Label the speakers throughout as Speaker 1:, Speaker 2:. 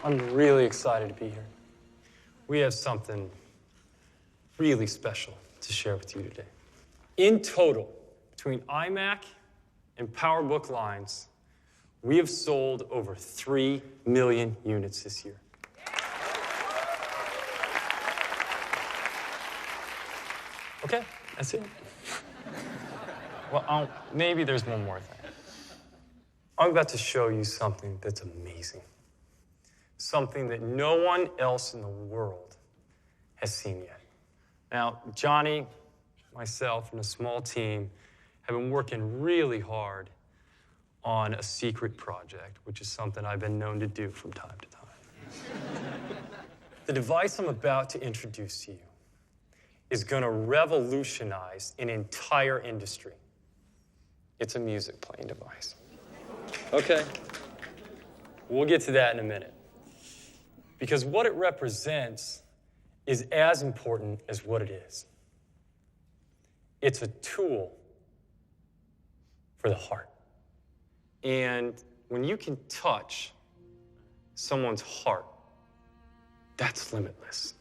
Speaker 1: I'm really excited to be here. We have something really special to share with you today. In total, between iMac and PowerBook lines, we have sold over 3 million units this year. Okay, that's it. Well, maybe there's one more thing. I'm about to show you something that's amazing. Something that no one else in the world has seen yet. Now, Johnny, myself, and a small team have been working really hard on a secret project, which is something I've been known to do from time to time. The device I'm about to introduce to you is going to revolutionize an entire industry. It's a music playing device. Okay, we'll get to that in a minute. Because what it represents is as important as what it is. It's a tool for the heart. And when you can touch someone's heart, that's limitless.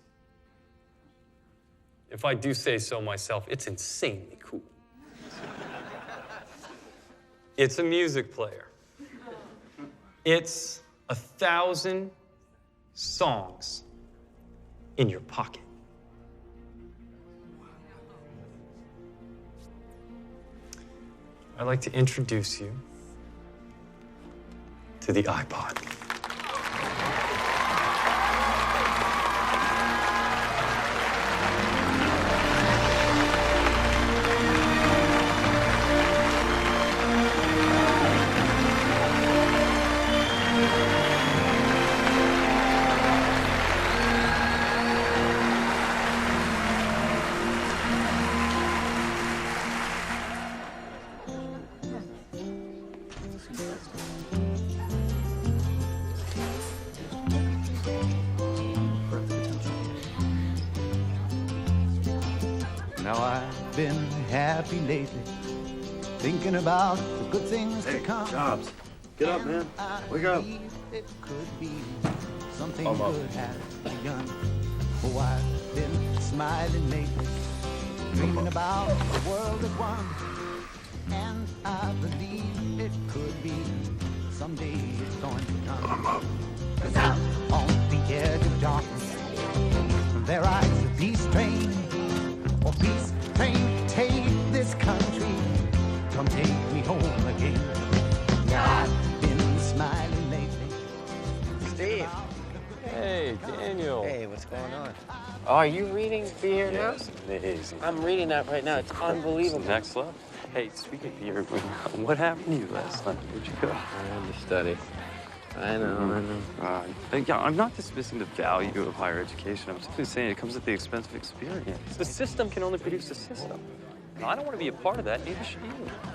Speaker 1: If I do say so myself, it's insanely cool. It's a music player. It's 1,000 songs in your pocket. I'd like to introduce you to the iPod.
Speaker 2: Now I've been happy lately, thinking about the good things to come.
Speaker 3: Jobs, get up, man. Wake up.
Speaker 2: It could be something good has begun. Oh, I've been smiling lately, dreaming about the world at one. And I believe it could be someday it's going to come. 'Cause out on the edge of darkness, there rides the peace train. Oh, peace train, take this country, come take me home again. Now I've been smiling lately.
Speaker 4: Steve.
Speaker 1: Hey, Daniel.
Speaker 4: Hey, what's going on? Oh, are you reading Be Here Now?
Speaker 1: It's amazing.
Speaker 4: I'm reading that right now. It's unbelievable.
Speaker 1: Next level. Hey, speaking of your, what happened to you last night? Where'd you go?
Speaker 4: I had to study. I know.
Speaker 1: Yeah, I'm not dismissing the value of higher education. I'm simply saying it comes at the expense of experience. The system can only produce a system. And I don't want to be a part of that, neither should you.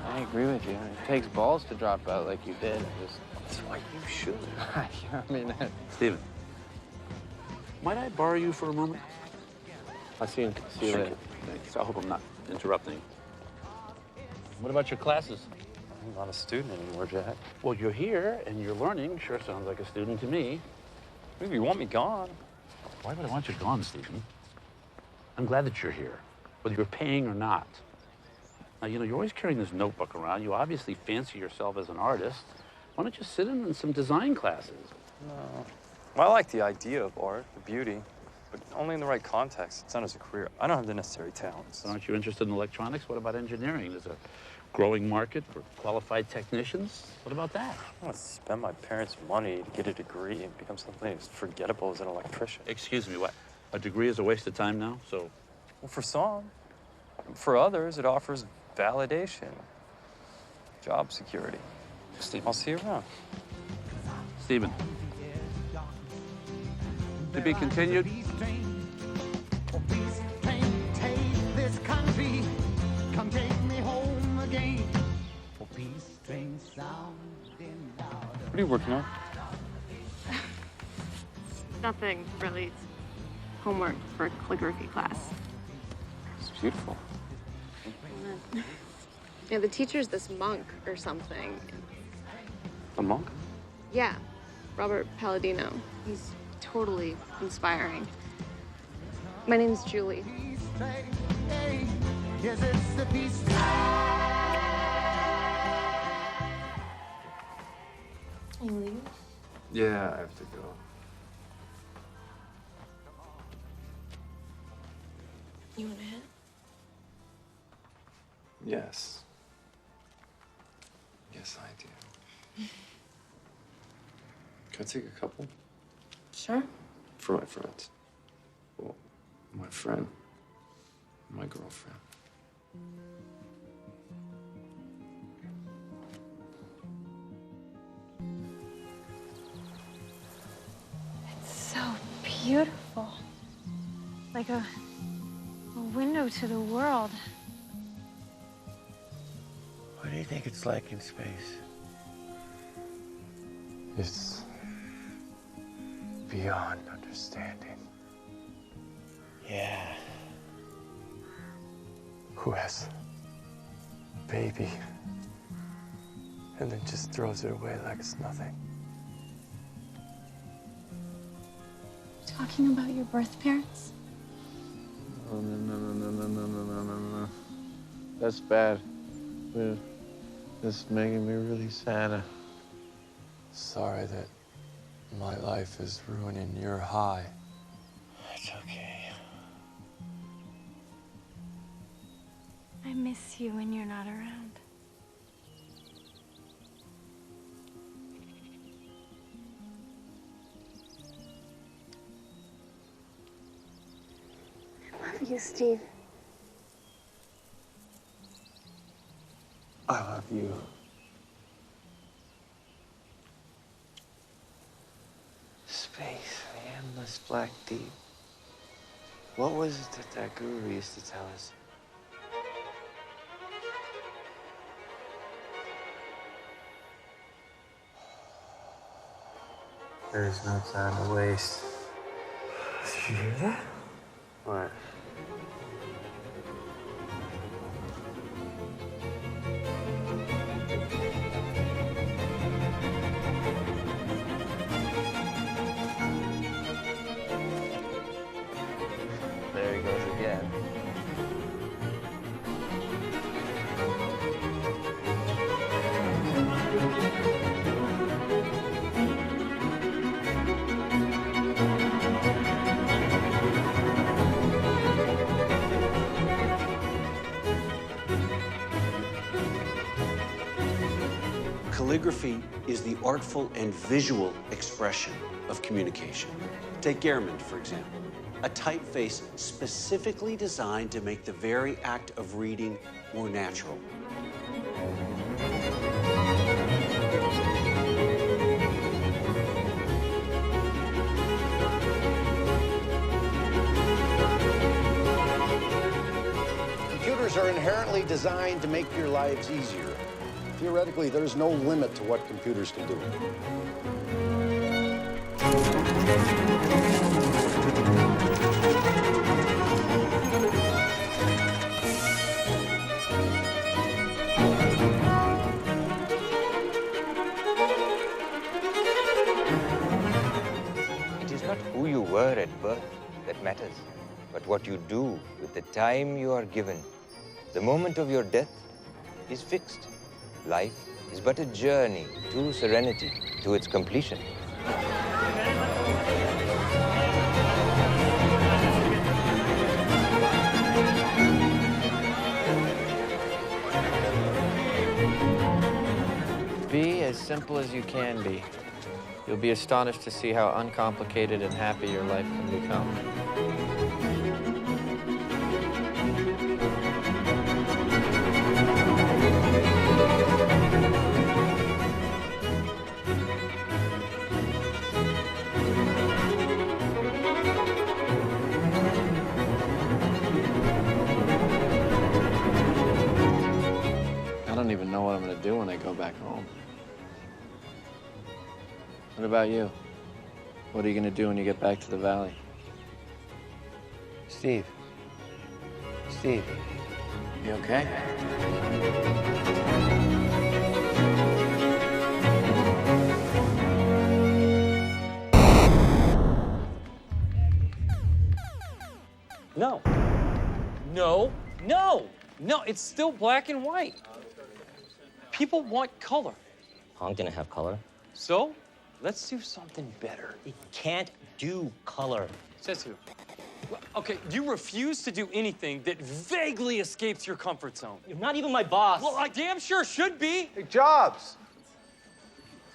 Speaker 4: I agree with you. It takes balls to drop out like you did.
Speaker 1: That's why you should.
Speaker 4: I mean,
Speaker 3: Steven, might I borrow you for a moment?
Speaker 4: I'll see you later.
Speaker 3: Thanks. I hope I'm not interrupting.
Speaker 4: What about your classes?
Speaker 1: I'm not a student anymore, Jack.
Speaker 3: Well, you're here and you're learning. Sure sounds like a student to me.
Speaker 1: Maybe you want me gone.
Speaker 3: Why would I want you gone, Stephen? I'm glad that you're here, whether you're paying or not. Now, you know, you're always carrying this notebook around. You obviously fancy yourself as an artist. Why don't you sit in some design classes?
Speaker 1: No. Well, I like the idea of art, the beauty, but only in the right context. It's not as a career. I don't have the necessary talents.
Speaker 3: So aren't you interested in electronics? What about engineering? There's a growing market for qualified technicians. What about that?
Speaker 1: I want to spend my parents' money to get a degree and become something as forgettable as an electrician.
Speaker 3: Excuse me, what? A degree is a waste of time now? So,
Speaker 1: Well, for some. For others, it offers validation, job security.
Speaker 3: Stephen.
Speaker 1: I'll see you around.
Speaker 3: Stephen. To be continued.
Speaker 2: Peace train, oh, peace train, take this country, come take me home again. Oh, peace train sounding louder.
Speaker 1: What are you working on?
Speaker 5: Nothing really. It's homework for calligraphy class.
Speaker 1: It's beautiful.
Speaker 5: Yeah, the teacher's this monk or something.
Speaker 1: A monk?
Speaker 5: Yeah. Robert Palladino. He's totally inspiring. My name's Julie.
Speaker 2: Yes, it's the peace.
Speaker 5: You leave?
Speaker 6: Yeah, I have to go.
Speaker 5: You want to hit?
Speaker 6: Yes. Yes, I do. Can I take a couple?
Speaker 5: Sure.
Speaker 6: For my friends. Well, my friend. My girlfriend.
Speaker 7: So beautiful. Like a window to the world.
Speaker 8: What do you think it's like in space?
Speaker 6: It's beyond understanding.
Speaker 8: Yeah.
Speaker 6: Who has a baby and then just throws it away like it's nothing?
Speaker 7: Talking about your birth parents?
Speaker 4: Oh, no. That's bad. It's making me really sad.
Speaker 6: Sorry that my life is ruining your high.
Speaker 8: It's okay.
Speaker 7: I miss you when you're not around.
Speaker 5: I love you, Steve.
Speaker 6: I love you.
Speaker 8: Space, the endless black deep. What was it that guru used to tell us?
Speaker 4: There's no time to waste.
Speaker 6: Did you hear that?
Speaker 4: What?
Speaker 8: There he goes again.
Speaker 9: Calligraphy is the artful and visual expression of communication. Take Gehrman, for example, a typeface specifically designed to make the very act of reading more natural.
Speaker 10: Computers are inherently designed to make your lives easier. Theoretically, there's no limit to what computers can do.
Speaker 11: It is not who you were at birth that matters, but what you do with the time you are given. The moment of your death is fixed. Life is but a journey to serenity, to its completion.
Speaker 4: Be as simple as you can be. You'll be astonished to see how uncomplicated and happy your life can become. I don't even know what I'm gonna do when I go back home. What about you? What are you gonna do when you get back to the valley?
Speaker 8: Steve. Steve. You okay?
Speaker 1: No. No, no, no, it's still black and white. People want color.
Speaker 12: Honk didn't have color.
Speaker 1: So, let's do something better.
Speaker 12: He can't do color.
Speaker 1: Says who? Well, okay, you refuse to do anything that vaguely escapes your comfort zone.
Speaker 12: You're not even my boss.
Speaker 1: Well, I damn sure should be.
Speaker 10: Hey, Jobs.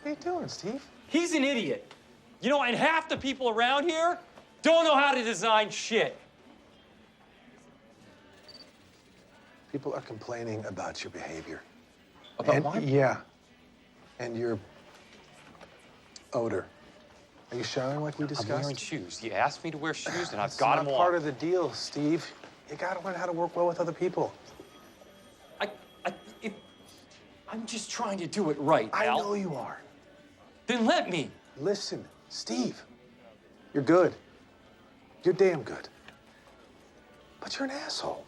Speaker 10: What are you doing, Steve?
Speaker 1: He's an idiot. You know, and half the people around here don't know how to design shit.
Speaker 10: People are complaining about your behavior.
Speaker 1: About what?
Speaker 10: Yeah. And your odor. Are you showering like we discussed?
Speaker 1: I'm wearing shoes. You asked me to wear shoes, and I've
Speaker 10: That's
Speaker 1: got
Speaker 10: not
Speaker 1: them on.
Speaker 10: part of the deal, Steve. You gotta learn how to work well with other people.
Speaker 1: I'm just trying to do it right,
Speaker 10: I
Speaker 1: Al.
Speaker 10: know you are.
Speaker 1: Then let me.
Speaker 10: Listen, Steve, you're good. You're damn good. But you're an asshole.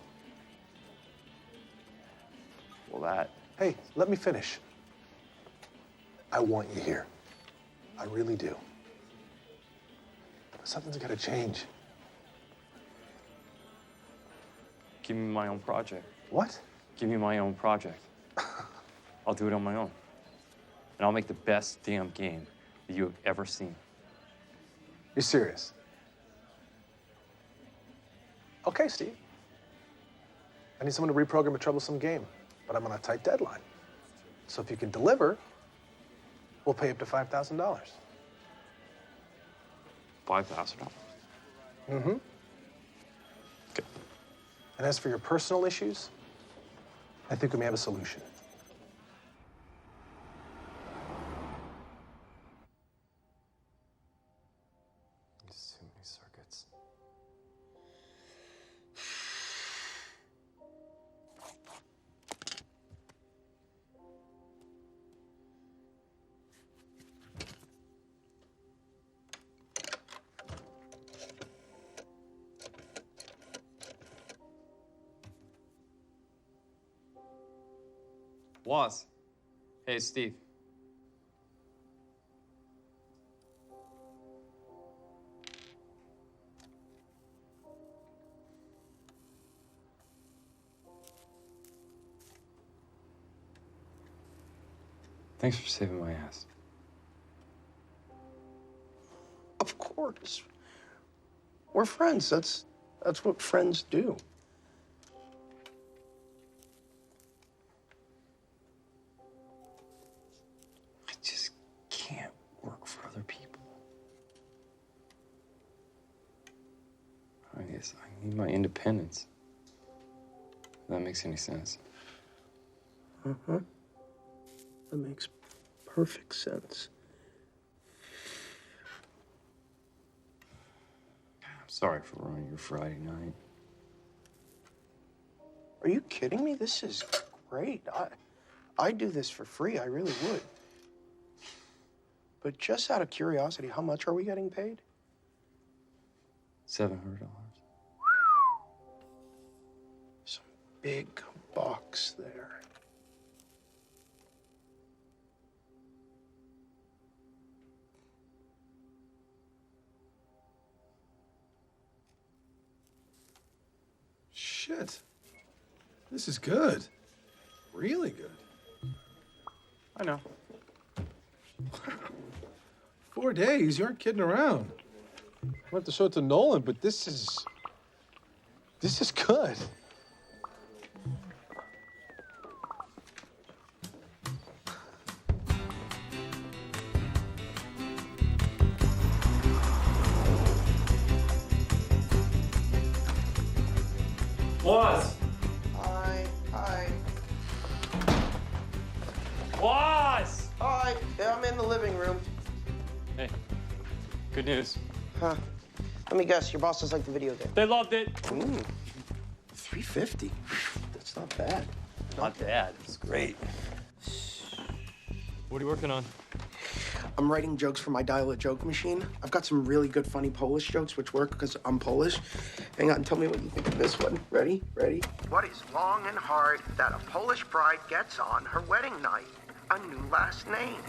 Speaker 1: Well, that.
Speaker 10: Hey, let me finish. I want you here. I really do. Something's gotta change.
Speaker 1: Give me my own project.
Speaker 10: What?
Speaker 1: Give me my own project. I'll do it on my own. And I'll make the best damn game that you have ever seen.
Speaker 10: You're serious? Okay, Steve. I need someone to reprogram a troublesome game, but I'm on a tight deadline. So if you can deliver, we'll pay up to $5,000.
Speaker 1: $5,000.
Speaker 10: Mm-hmm.
Speaker 1: Okay.
Speaker 10: And as for your personal issues, I think we may have a solution.
Speaker 6: Just too many circuits.
Speaker 1: Was. Hey, Steve. Thanks for saving my ass.
Speaker 13: Of course. We're friends. That's what friends do.
Speaker 1: I just can't work for other people. I guess I need my independence. If that makes any sense.
Speaker 13: Uh-huh. That makes perfect sense.
Speaker 1: I'm sorry for ruining your Friday night.
Speaker 13: Are you kidding me? This is great. I'd do this for free. I really would. But just out of curiosity, how much are we getting paid?
Speaker 1: $700.
Speaker 13: Some big bucks there.
Speaker 10: Shit. This is good. Really good.
Speaker 1: I know.
Speaker 10: 4 days? You aren't kidding around. I have to show it to Nolan, but this is good.
Speaker 1: Was.
Speaker 13: Hi.
Speaker 1: Was.
Speaker 13: Hi. Yeah, I'm in the living room.
Speaker 1: Hey, good news.
Speaker 13: Huh. Let me guess, your bosses like the video game.
Speaker 1: They loved it.
Speaker 13: Ooh. $350. That's not bad.
Speaker 1: Not bad. It's great. What are you working on?
Speaker 13: I'm writing jokes for my Dial a Joke machine. I've got some really good, funny Polish jokes, which work because I'm Polish. Hang on, tell me what you think of this one. Ready?
Speaker 14: What is long and hard that a Polish bride gets on her wedding night? A new last name.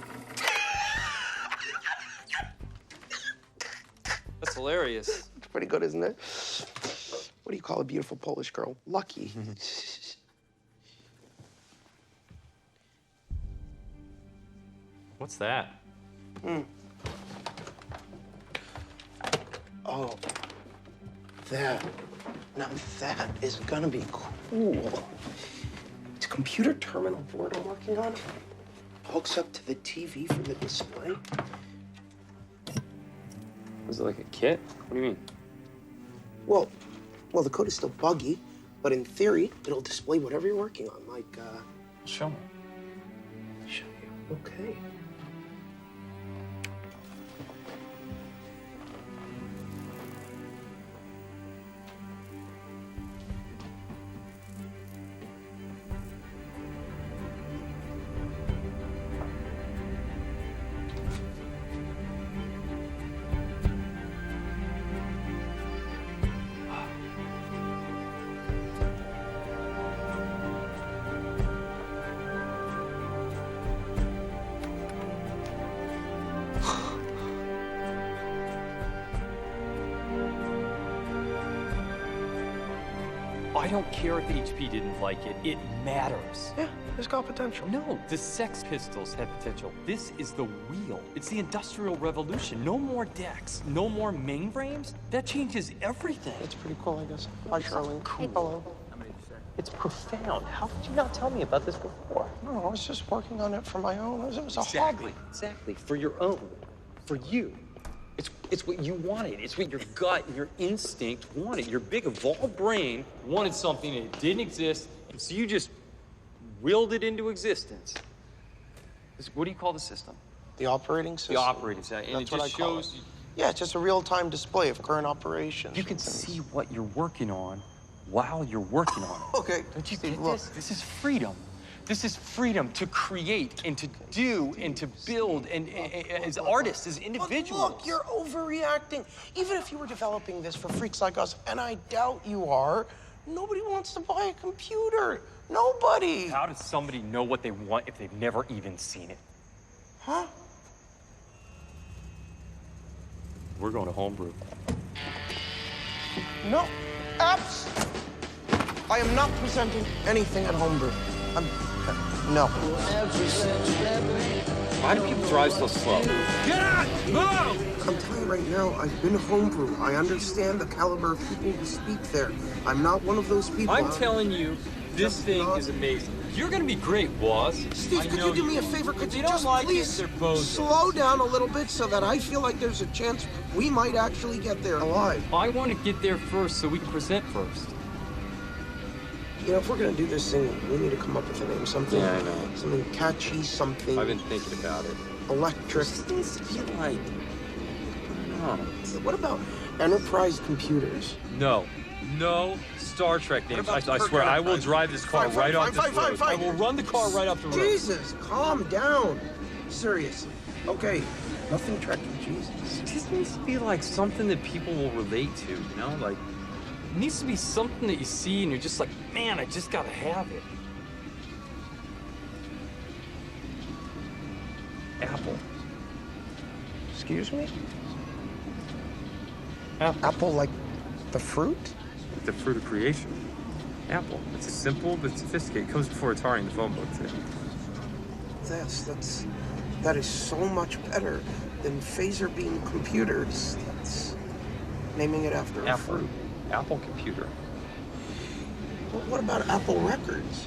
Speaker 1: That's hilarious.
Speaker 13: It's pretty good, isn't it? What do you call a beautiful Polish girl? Lucky.
Speaker 1: What's that?
Speaker 13: Oh, that. Now that is gonna be cool. It's a computer terminal board I'm working on. Hooks up to the TV for the display.
Speaker 1: Was it like a kit? What do you mean?
Speaker 13: Well, the code is still buggy, but in theory, it'll display whatever you're working on, like,
Speaker 1: Show me.
Speaker 13: Show you. Okay.
Speaker 15: I don't care if HP didn't like it. It matters.
Speaker 13: Yeah, it's got potential.
Speaker 15: No, the Sex Pistols had potential. This is the wheel. It's the Industrial Revolution. No more decks, no more mainframes. That changes everything.
Speaker 13: It's pretty cool, I guess. Hi, Charlene.
Speaker 15: Cool.
Speaker 13: Hello.
Speaker 15: It's profound. How did you not tell me about this before?
Speaker 13: No, I was just working on it for my own. It was a hobby.
Speaker 15: Exactly. For your own. For you. It's what you wanted. It's what your gut and your instinct wanted. Your big evolved brain wanted something that didn't exist, and so you just willed it into existence. What do you call the system?
Speaker 13: The operating system.
Speaker 15: The operating system. And
Speaker 13: That's
Speaker 15: it
Speaker 13: what
Speaker 15: just
Speaker 13: I call
Speaker 15: shows
Speaker 13: it. Yeah, it's just a real-time display of current operations.
Speaker 15: you can see what you're working on while you're working on it.
Speaker 13: Okay.
Speaker 15: Don't you
Speaker 13: Steve,
Speaker 15: get
Speaker 13: look.
Speaker 15: this? This is freedom. This is freedom to create and to do and to build and as artists, as individuals.
Speaker 13: But look, you're overreacting. Even if you were developing this for freaks like us, and I doubt you are, nobody wants to buy a computer. Nobody.
Speaker 15: How does somebody know what they want if they've never even seen it?
Speaker 13: Huh?
Speaker 15: We're going to Homebrew.
Speaker 13: No. Apps. I am not presenting anything at Homebrew. No.
Speaker 15: Why do people drive so slow?
Speaker 13: Get out! Move! I'm telling you right now, I've been Homebrew. I understand the caliber of people who speak there. I'm not one of those people.
Speaker 15: I'm telling you, this thing is amazing. You're gonna be great, Woz.
Speaker 13: Steve, could you do me a favor? Could you just please slow down a little bit so that I feel like there's a chance we might actually get there alive?
Speaker 15: I want to get there first so we can present first.
Speaker 13: You know, if we're gonna do this thing, we need to come up with a name. Something,
Speaker 15: Yeah, I know.
Speaker 13: something catchy, something
Speaker 15: I've been thinking about it.
Speaker 13: electric.
Speaker 15: This needs to be like, I don't know.
Speaker 13: What about Enterprise Computers?
Speaker 15: No Star Trek names. I swear, I will drive this car right off this road. I will run the car right off the road.
Speaker 13: Jesus, calm down. Seriously. Okay, nothing Trekkie, Jesus.
Speaker 15: It just needs to be like something that people will relate to, you know? Like, it needs to be something that you see and you're just like, man, I just gotta have it. Apple.
Speaker 13: Excuse me? Apple like the fruit?
Speaker 1: The fruit of creation. Apple. It's simple but sophisticated. It comes before Atari in the phone book, too.
Speaker 13: That is so much better than phaser beam computers. That's naming it after a fruit.
Speaker 1: Apple computer.
Speaker 13: Well, what about Apple Records?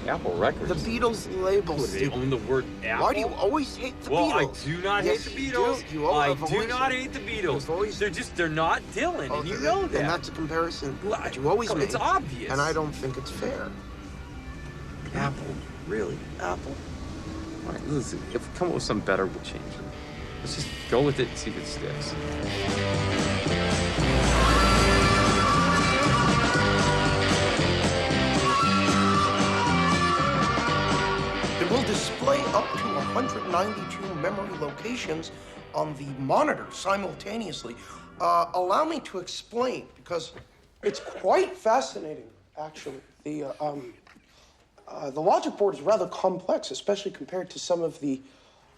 Speaker 1: Apple Records?
Speaker 13: The Beatles label.
Speaker 1: What, they own the word Apple?
Speaker 13: Why do you always hate the
Speaker 1: Well,
Speaker 13: Beatles?
Speaker 1: I do not hate the Beatles. I do not hate the Beatles. They're not Dylan, and you know that.
Speaker 13: And that's a comparison that you always make.
Speaker 1: It's obvious.
Speaker 13: And I don't think it's fair.
Speaker 1: Apple? Really? Apple? All right, listen, if we come up with something better, we'll change it. Let's just go with it and see if it sticks.
Speaker 13: It will display up to 192 memory locations on the monitor simultaneously. Allow me to explain, because it's quite fascinating, actually. The logic board is rather complex, especially compared to some of the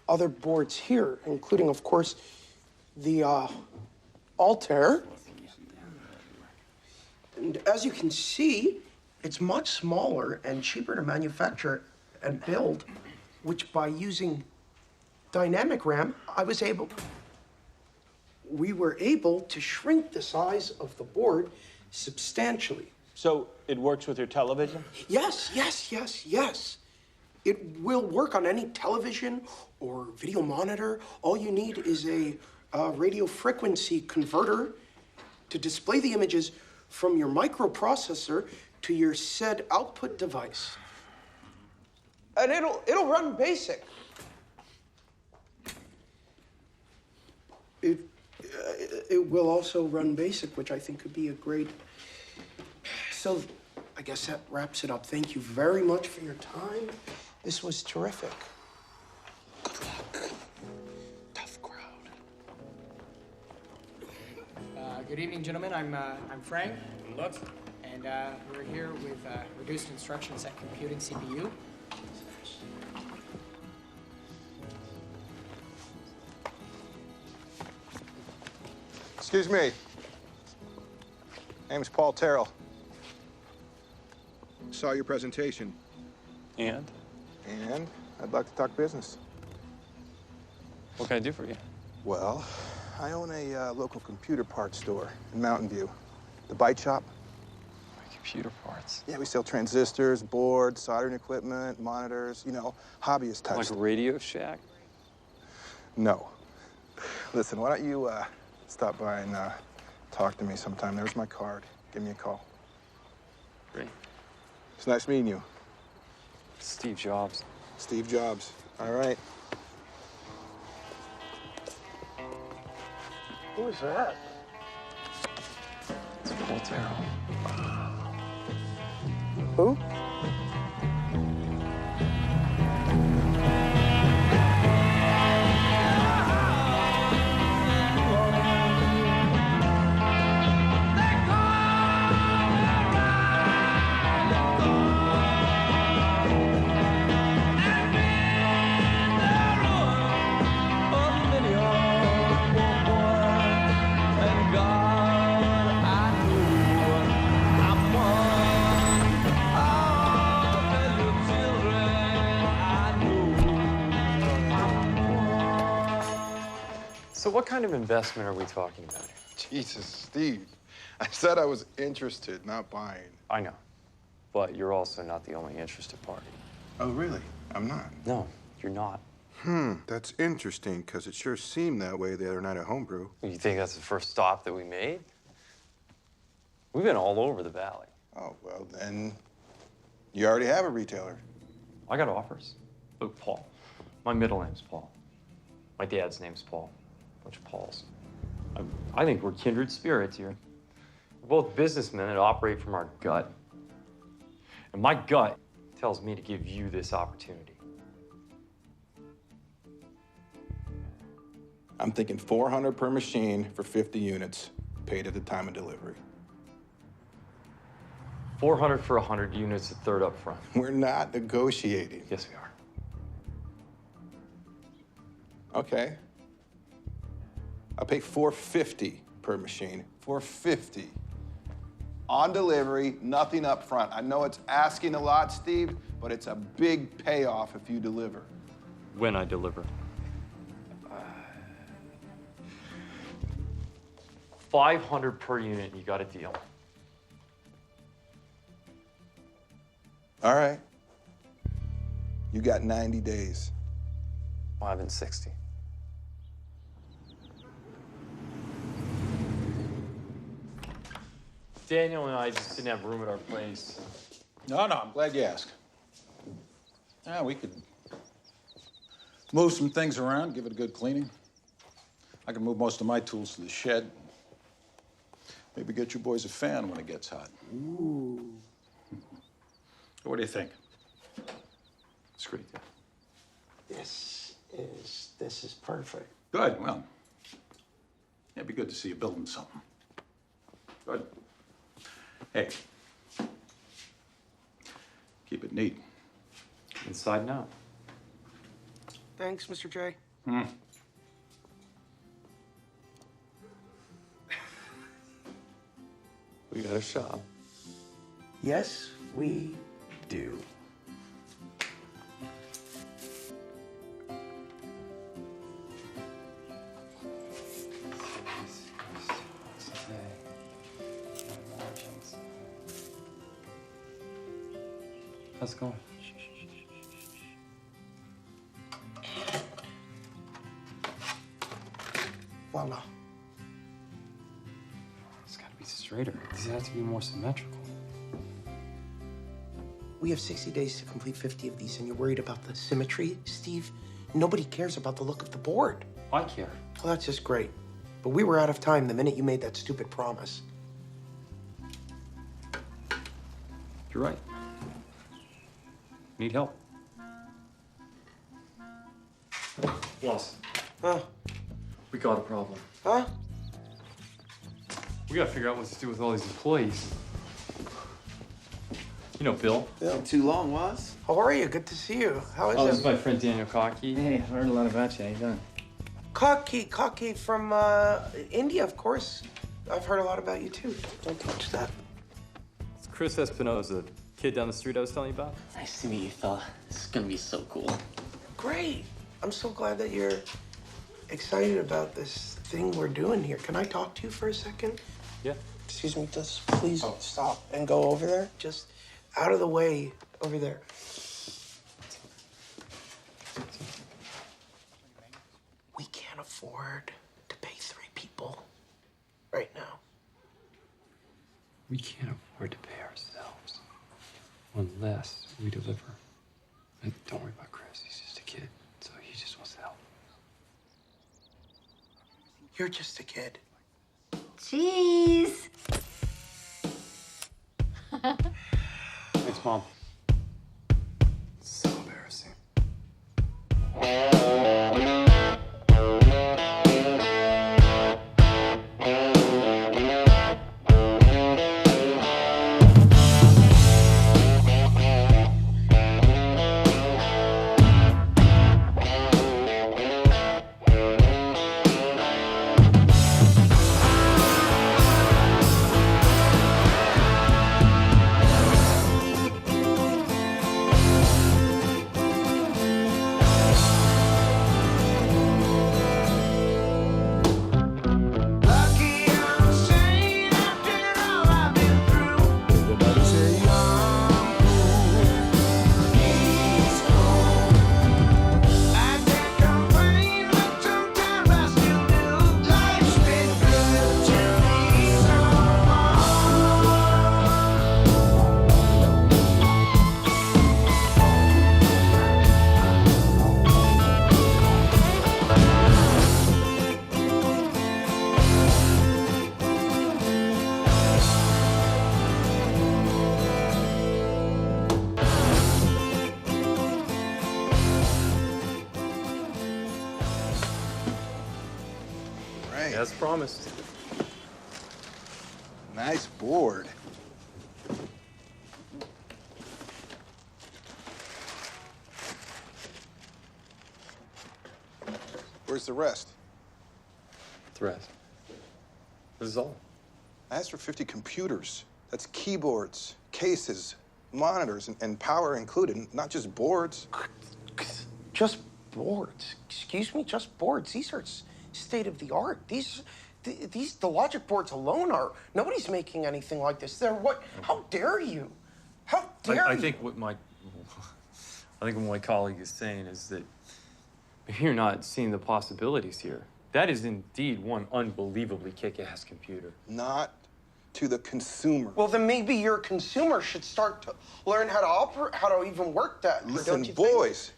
Speaker 13: other boards here, including, of course, the Altair. And as you can see, it's much smaller and cheaper to manufacture and build, which by using dynamic RAM, we were able to shrink the size of the board substantially.
Speaker 16: So it works with your television?
Speaker 13: Yes, yes, yes, yes. It will work on any television or video monitor. All you need is a radio frequency converter to display the images from your microprocessor to your said output device. And it'll run BASIC. It will also run BASIC, which I think could be a great... So I guess that wraps it up. Thank you very much for your time. This was terrific. Good luck. Tough crowd.
Speaker 17: Good evening, gentlemen. I'm Frank. Lutz. And we're here with reduced instructions at computing CPU.
Speaker 18: Excuse me. Name's Paul Terrell. Saw your presentation.
Speaker 1: And?
Speaker 18: And I'd like to talk business.
Speaker 1: What can I do for you?
Speaker 18: Well, I own a local computer parts store in Mountain View. The Bite Shop.
Speaker 1: Computer parts?
Speaker 18: Yeah, we sell transistors, boards, soldering equipment, monitors, you know, hobbyist type
Speaker 1: Like
Speaker 18: stuff.
Speaker 1: a Radio Shack?
Speaker 18: No. Listen, why don't you stop by and talk to me sometime? There's my card. Give me a call.
Speaker 1: Great.
Speaker 18: It's nice meeting you.
Speaker 1: Steve Jobs.
Speaker 18: Steve Jobs. All right.
Speaker 13: Who is that?
Speaker 1: It's Paul Terrell.
Speaker 13: Who?
Speaker 1: So what kind of investment are we talking about here?
Speaker 18: Jesus, Steve. I said I was interested, not buying.
Speaker 1: I know. But you're also not the only interested party.
Speaker 18: Oh, really? I'm not?
Speaker 1: No, you're not.
Speaker 18: That's interesting, because it sure seemed that way the other night at Homebrew.
Speaker 1: You think that's the first stop that we made? We've been all over the valley.
Speaker 18: Oh, well, then you already have a retailer.
Speaker 1: I got offers. Look, Paul. My middle name's Paul. My dad's name's Paul. Bunch of Pauls. I think we're kindred spirits here. We're both businessmen that operate from our gut. And my gut tells me to give you this opportunity.
Speaker 18: I'm thinking $400 per machine for 50 units, paid at the time of delivery.
Speaker 1: 400 for 100 units, a third up front.
Speaker 18: We're not negotiating.
Speaker 1: Yes, we are.
Speaker 18: Okay. I'll pay $450 per machine. $450. On delivery, nothing up front. I know it's asking a lot, Steve, but it's a big payoff if you deliver.
Speaker 1: When I deliver. 500 per unit, you got a deal.
Speaker 18: All right. You got 90 days.
Speaker 1: Well, I've been 60. Daniel and I just didn't have room at our place.
Speaker 19: No, I'm glad you asked. Yeah, we could move some things around, give it a good cleaning. I can move most of my tools to the shed. Maybe get you boys a fan when it gets hot.
Speaker 13: Ooh.
Speaker 19: What do you think?
Speaker 1: It's great, yeah.
Speaker 13: This is perfect.
Speaker 19: Good, well, it'd be good to see you building something. Good. Hey, keep it neat.
Speaker 1: Inside and out.
Speaker 13: Thanks, Mr. J.
Speaker 6: got a shop.
Speaker 13: Yes, we do.
Speaker 1: How's it going?
Speaker 13: Voila.
Speaker 1: It's gotta be straighter. These have to be more symmetrical.
Speaker 13: We have 60 days to complete 50 of these, and you're worried about the symmetry, Steve? Nobody cares about the look of the board.
Speaker 1: I care.
Speaker 13: Well, that's just great. But we were out of time the minute you made that stupid promise.
Speaker 1: You're right. Need help. Boss.
Speaker 13: Huh?
Speaker 1: We got a problem.
Speaker 13: Huh?
Speaker 1: We gotta figure out what to do with all these employees. You know Bill.
Speaker 8: Bill, too long, was?
Speaker 13: How are you? Good to see you. How is
Speaker 1: Oh,
Speaker 13: it?
Speaker 1: this is my friend Daniel Cocky.
Speaker 8: Hey, I heard a lot about you. How you doing?
Speaker 13: Cocky from India, of course. I've heard a lot about you too. Don't touch that.
Speaker 1: It's Chris Espinosa, kid down the street I was telling you about.
Speaker 12: Nice to meet you, fella. This is gonna be so cool.
Speaker 13: Great. I'm so glad that you're excited about this thing we're doing here. Can I talk to you for a second?
Speaker 1: Yeah.
Speaker 13: Excuse me, just please stop and go over there. Just out of the way over there. We can't afford to pay 3 people right now.
Speaker 1: We can't afford to pay ourselves unless we deliver. And don't worry about Chris. He's just a kid, so he just wants to help.
Speaker 13: You're just a kid.
Speaker 7: Cheese.
Speaker 1: Thanks, Mom. So embarrassing.
Speaker 18: Right.
Speaker 1: As promised.
Speaker 18: Nice board. Where's the rest?
Speaker 1: The rest. This is all.
Speaker 18: I asked for 50 computers. That's keyboards, cases, monitors, and power included, not just boards.
Speaker 13: Just boards. Excuse me, just boards. These are state of the art. The logic boards alone are. Nobody's making anything like this. They're what? How dare you? How dare
Speaker 1: I
Speaker 13: you?
Speaker 1: think what my colleague is saying is that you're not seeing the possibilities here. That is indeed one unbelievably kick-ass computer.
Speaker 18: Not to the consumer.
Speaker 13: Well, then maybe your consumer should start to learn how to operate, how to even work that.
Speaker 18: Listen,
Speaker 13: don't you
Speaker 18: boys,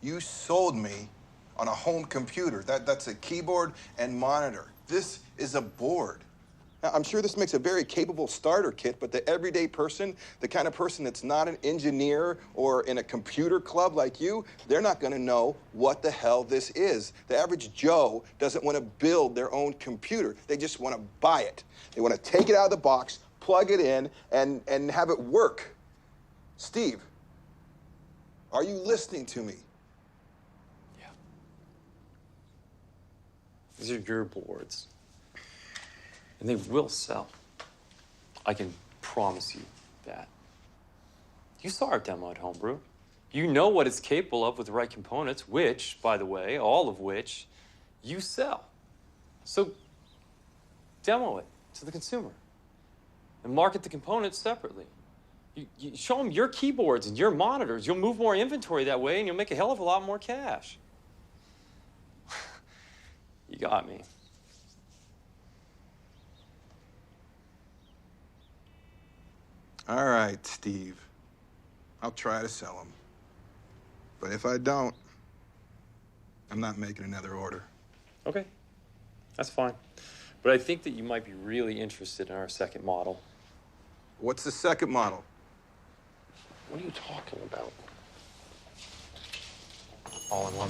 Speaker 18: you sold me on a home computer. That's a keyboard and monitor. This is a board. Now, I'm sure this makes a very capable starter kit, but the everyday person, the kind of person that's not an engineer or in a computer club like you, they're not gonna know what the hell this is. The average Joe doesn't want to build their own computer. They just want to buy it. They want to take it out of the box, plug it in, and have it work. Steve, are you listening to me?
Speaker 1: These are your boards. And they will sell.
Speaker 15: I can promise you that. You saw our demo at Homebrew. You know what it's capable of with the right components, which, by the way, all of which you sell. So demo it to the consumer and market the components separately. You show them your keyboards and your monitors. You'll move more inventory that way, and you'll make a hell of a lot more cash. You got me.
Speaker 18: All right, Steve. I'll try to sell them. But if I don't, I'm not making another order.
Speaker 15: Okay, that's fine. But I think that you might be really interested in our second model.
Speaker 18: What's the second model?
Speaker 15: What are you talking about? All in one.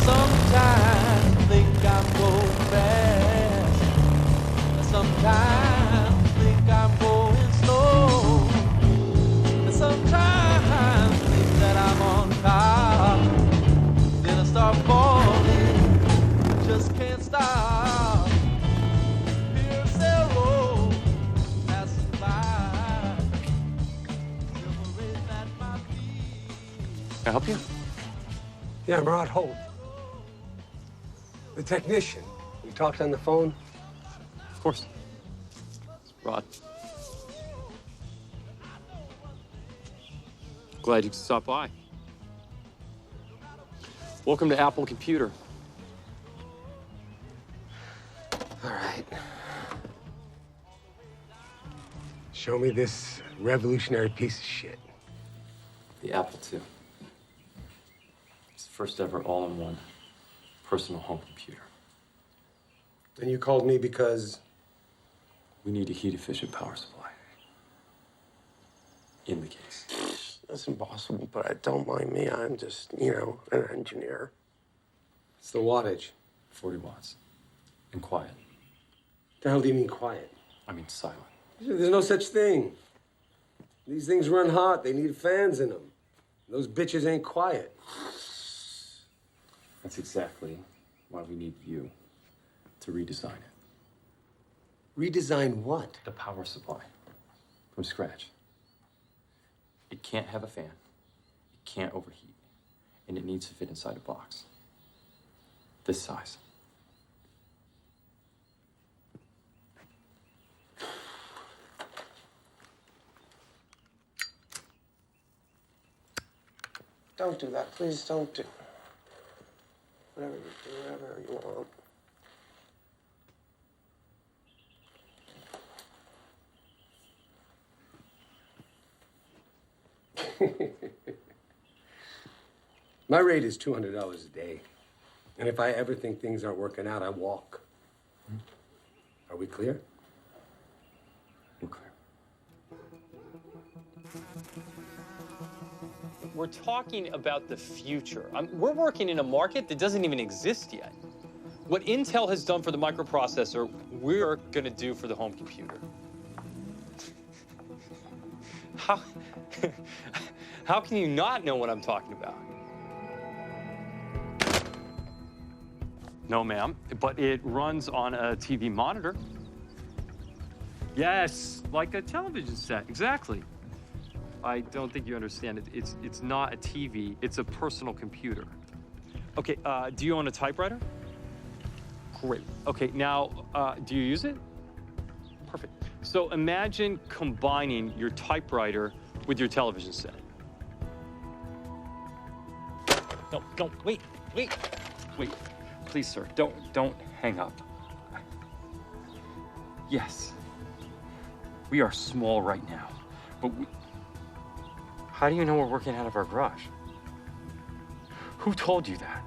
Speaker 2: Sometimes think I'm going fast. Sometimes think I'm going slow. And sometimes think that I'm on top. Then I start falling, just can't stop. Here's arrow passing by. Silver at my feet.
Speaker 15: Can I help you?
Speaker 6: Yeah, I'm Rod Holt. The technician. We talked on the phone.
Speaker 15: Of course. It's Rod. Glad you could stop by. Welcome to Apple Computer.
Speaker 6: All right. Show me this revolutionary piece of shit.
Speaker 15: The Apple II. It's the first ever all-in-one personal home computer.
Speaker 6: And you called me because?
Speaker 15: We need a heat-efficient power supply. In the case.
Speaker 6: That's impossible, but don't mind me. I'm just, an engineer. It's the wattage.
Speaker 15: 40 watts. And quiet.
Speaker 6: The hell do you mean quiet?
Speaker 15: I mean silent.
Speaker 6: There's no such thing. These things run hot. They need fans in them. Those bitches ain't quiet.
Speaker 15: That's exactly why we need you to redesign it.
Speaker 6: Redesign what?
Speaker 15: The power supply. From scratch. It can't have a fan. It can't overheat. And it needs to fit inside a box. This size.
Speaker 6: Don't do that. Please don't do. Whatever you do, whatever you want. My rate is $200 a day. And if I ever think things aren't working out, I walk. Are we clear?
Speaker 15: We're clear. We're talking about the future. We're working in a market that doesn't even exist yet. What Intel has done for the microprocessor, we're going to do for the home computer. How can you not know what I'm talking about? No, ma'am, but it runs on a TV monitor. Yes, like a television set, exactly. I don't think you understand it. It's not a TV, it's a personal computer. Okay, do you own a typewriter? Great. Okay, now, do you use it? Perfect. So imagine combining your typewriter with your television set. No, wait. Please, sir, don't hang up. Yes, we are small right now, but how do you know we're working out of our garage? Who told you that?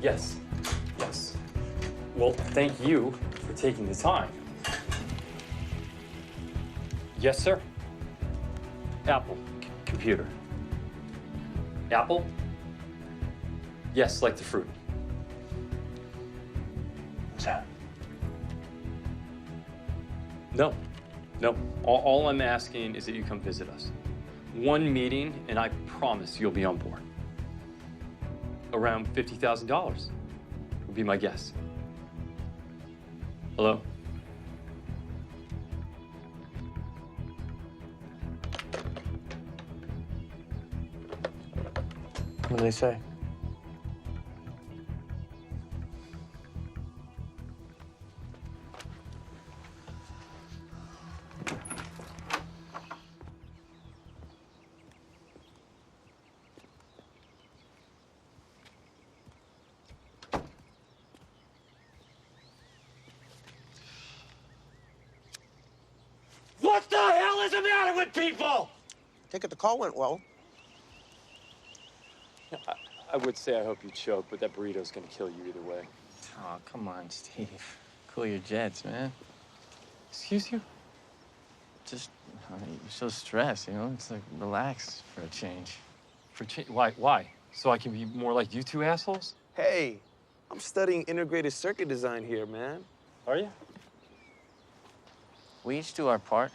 Speaker 15: Yes. Well, thank you for taking the time. Yes, sir. Apple computer. Apple? Yes, like the fruit. What's that? No. All I'm asking is that you come visit us. One meeting, and I promise you'll be on board. Around $50,000 would be my guess. Hello?
Speaker 8: What do they say?
Speaker 15: What the hell is the matter with people?
Speaker 13: Take it the call went well.
Speaker 15: I would say I hope you choke, but that burrito's gonna kill you either way.
Speaker 4: Oh, come on, Steve. Cool your jets, man.
Speaker 15: Excuse you?
Speaker 4: Just, you're so stressed, you know? It's like, relax for a change.
Speaker 15: Why? Why? So I can be more like you two assholes?
Speaker 8: Hey, I'm studying integrated circuit design here, man.
Speaker 15: Are you?
Speaker 4: We each do our part.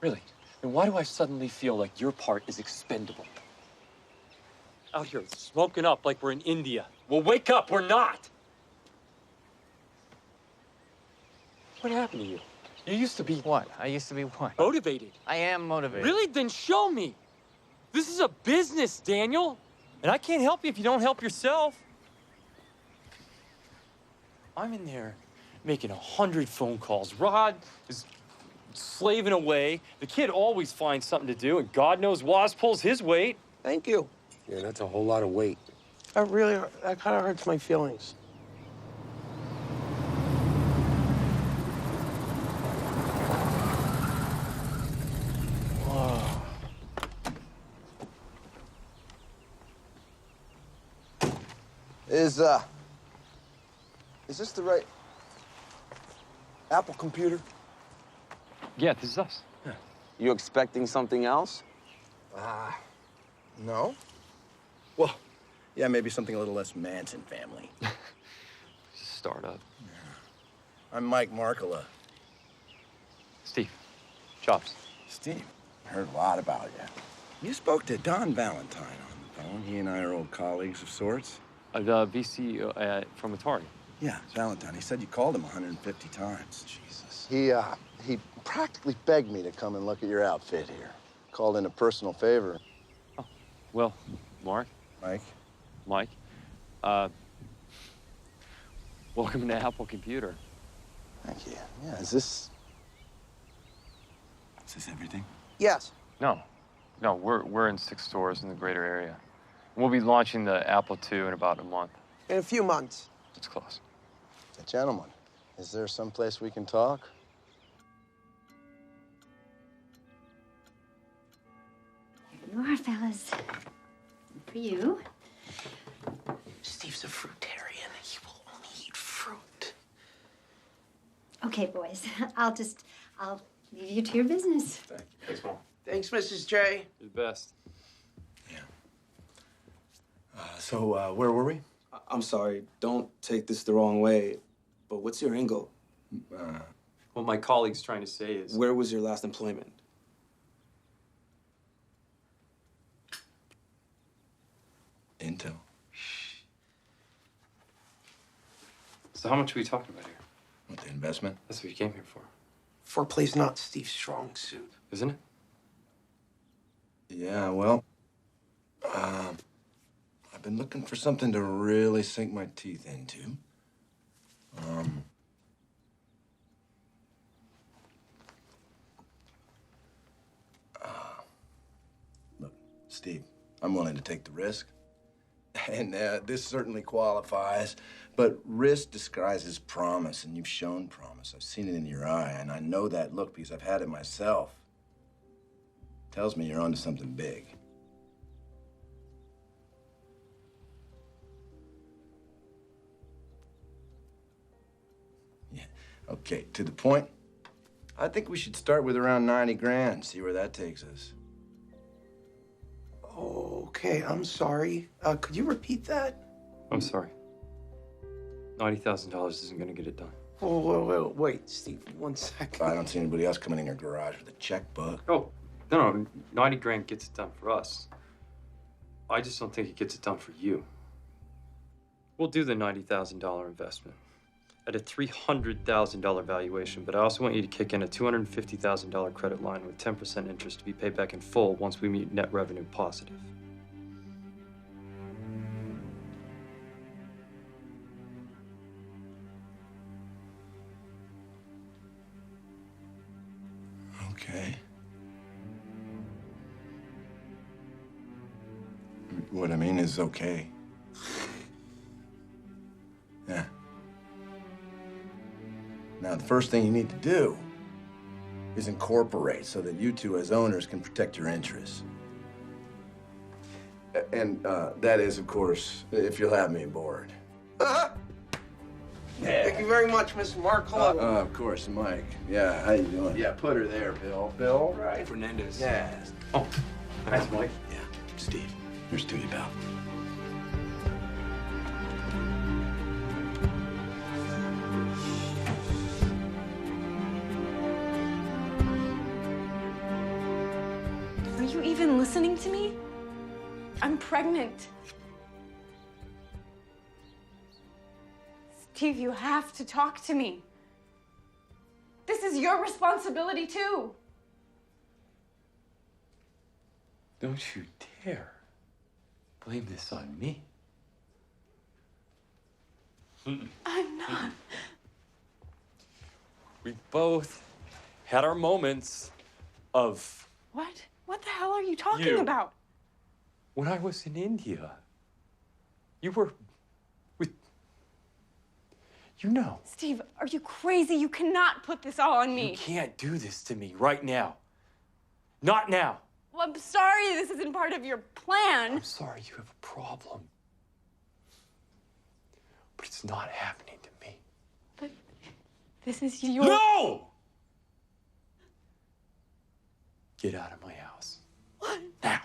Speaker 15: Really? Then why do I suddenly feel like your part is expendable? Out here smoking up like we're in India. Well, wake up, we're not! What happened to you? You used to be...
Speaker 4: What? I used to be what?
Speaker 15: Motivated.
Speaker 4: I am motivated.
Speaker 15: Really? Then show me. This is a business, Daniel. And I can't help you if you don't help yourself. I'm in there making 100 phone calls. Rod is slaving away. The kid always finds something to do, and God knows Woz pulls his weight.
Speaker 13: Thank you.
Speaker 6: Yeah, that's a whole lot of weight.
Speaker 13: That kind of hurts my feelings.
Speaker 8: Whoa.
Speaker 20: Is this the right Apple computer?
Speaker 15: Yeah, this is us. Yeah.
Speaker 8: You expecting something else?
Speaker 20: No. Well, yeah, maybe something a little less Manson family.
Speaker 15: Startup.
Speaker 20: Yeah. I'm Mike Markula.
Speaker 15: Steve. Chops.
Speaker 20: Steve, I heard a lot about you. You spoke to Don Valentine on the phone. He and I are old colleagues of sorts.
Speaker 15: The VC from Atari.
Speaker 20: Yeah, Valentine. He said you called him 150 times. Jesus.
Speaker 21: He practically begged me to come and look at your outfit here. Called in a personal favor.
Speaker 15: Oh, well, Mark.
Speaker 20: Mike.
Speaker 15: Welcome to Apple Computer.
Speaker 21: Thank you. Yeah, is this
Speaker 20: everything?
Speaker 13: Yes.
Speaker 15: No, we're in 6 stores in the greater area. We'll be launching the Apple II in about a month.
Speaker 13: In a few months.
Speaker 15: It's close.
Speaker 21: Gentlemen, is there some place we can talk?
Speaker 22: Here you are, fellas. For you.
Speaker 13: Steve's a fruitarian. He will only eat fruit.
Speaker 22: Okay, boys. I'll leave you to your business.
Speaker 15: Thank you. Thanks, Mom.
Speaker 13: Thanks, Mrs. J.
Speaker 15: You're the best.
Speaker 20: So, where were we?
Speaker 8: I'm sorry, don't take this the wrong way, but what's your angle?
Speaker 15: What my colleague's trying to say is...
Speaker 8: Where was your last employment?
Speaker 20: Intel.
Speaker 15: So how much are we talking about here?
Speaker 20: What, the investment?
Speaker 15: That's what you came here for.
Speaker 13: Foreplay's not Steve's strong suit.
Speaker 15: Isn't it?
Speaker 20: Yeah, well, I've been looking for something to really sink my teeth into. Look, Steve, I'm willing to take the risk. And this certainly qualifies, but risk disguises promise, and you've shown promise. I've seen it in your eye, and I know that look because I've had it myself. Tells me you're onto something big. Yeah, okay, to the point. I think we should start with around 90 grand, see where that takes us.
Speaker 13: Okay, I'm sorry. Could you repeat that?
Speaker 15: I'm sorry. $90,000 isn't going to get it done.
Speaker 13: Wait, Steve, 1 second.
Speaker 20: I don't see anybody else coming in your garage with a checkbook.
Speaker 15: Oh,
Speaker 1: No, 90 grand gets it done for us. I just don't think it gets it done for you. We'll do the $90,000 investment at a $300,000 valuation, but I also want you to kick in a $250,000 credit line with 10% interest to be paid back in full once we meet net revenue positive.
Speaker 20: Okay. What I mean is okay. Yeah. Now, the first thing you need to do is incorporate so that you two as owners can protect your interests. And that is, of course, if you'll have me aboard.
Speaker 13: Thank you very much, Mr. Markle.
Speaker 20: Of course, Mike. Yeah, how you doing? Yeah, put her there, Bill. Bill, right?
Speaker 21: Fernandez.
Speaker 20: Yeah.
Speaker 1: Oh, thanks, Mike.
Speaker 20: Yeah, Steve. Here's to you, pal.
Speaker 3: Are you even listening to me? I'm pregnant. Steve, you have to talk to me. This is your responsibility, too.
Speaker 1: Don't you dare blame this on me.
Speaker 3: I'm not.
Speaker 1: We both had our moments of
Speaker 3: What? What the hell are you talking
Speaker 1: You.
Speaker 3: about?
Speaker 1: when I was in India. You were with, you know.
Speaker 3: Steve, are you crazy? You cannot put this all on me.
Speaker 1: You can't do this to me right now. Not now.
Speaker 3: Well, I'm sorry this isn't part of your plan.
Speaker 1: I'm sorry you have a problem. But it's not happening to me.
Speaker 3: But this is your...
Speaker 1: No! Get out of my house.
Speaker 3: What?
Speaker 1: Now.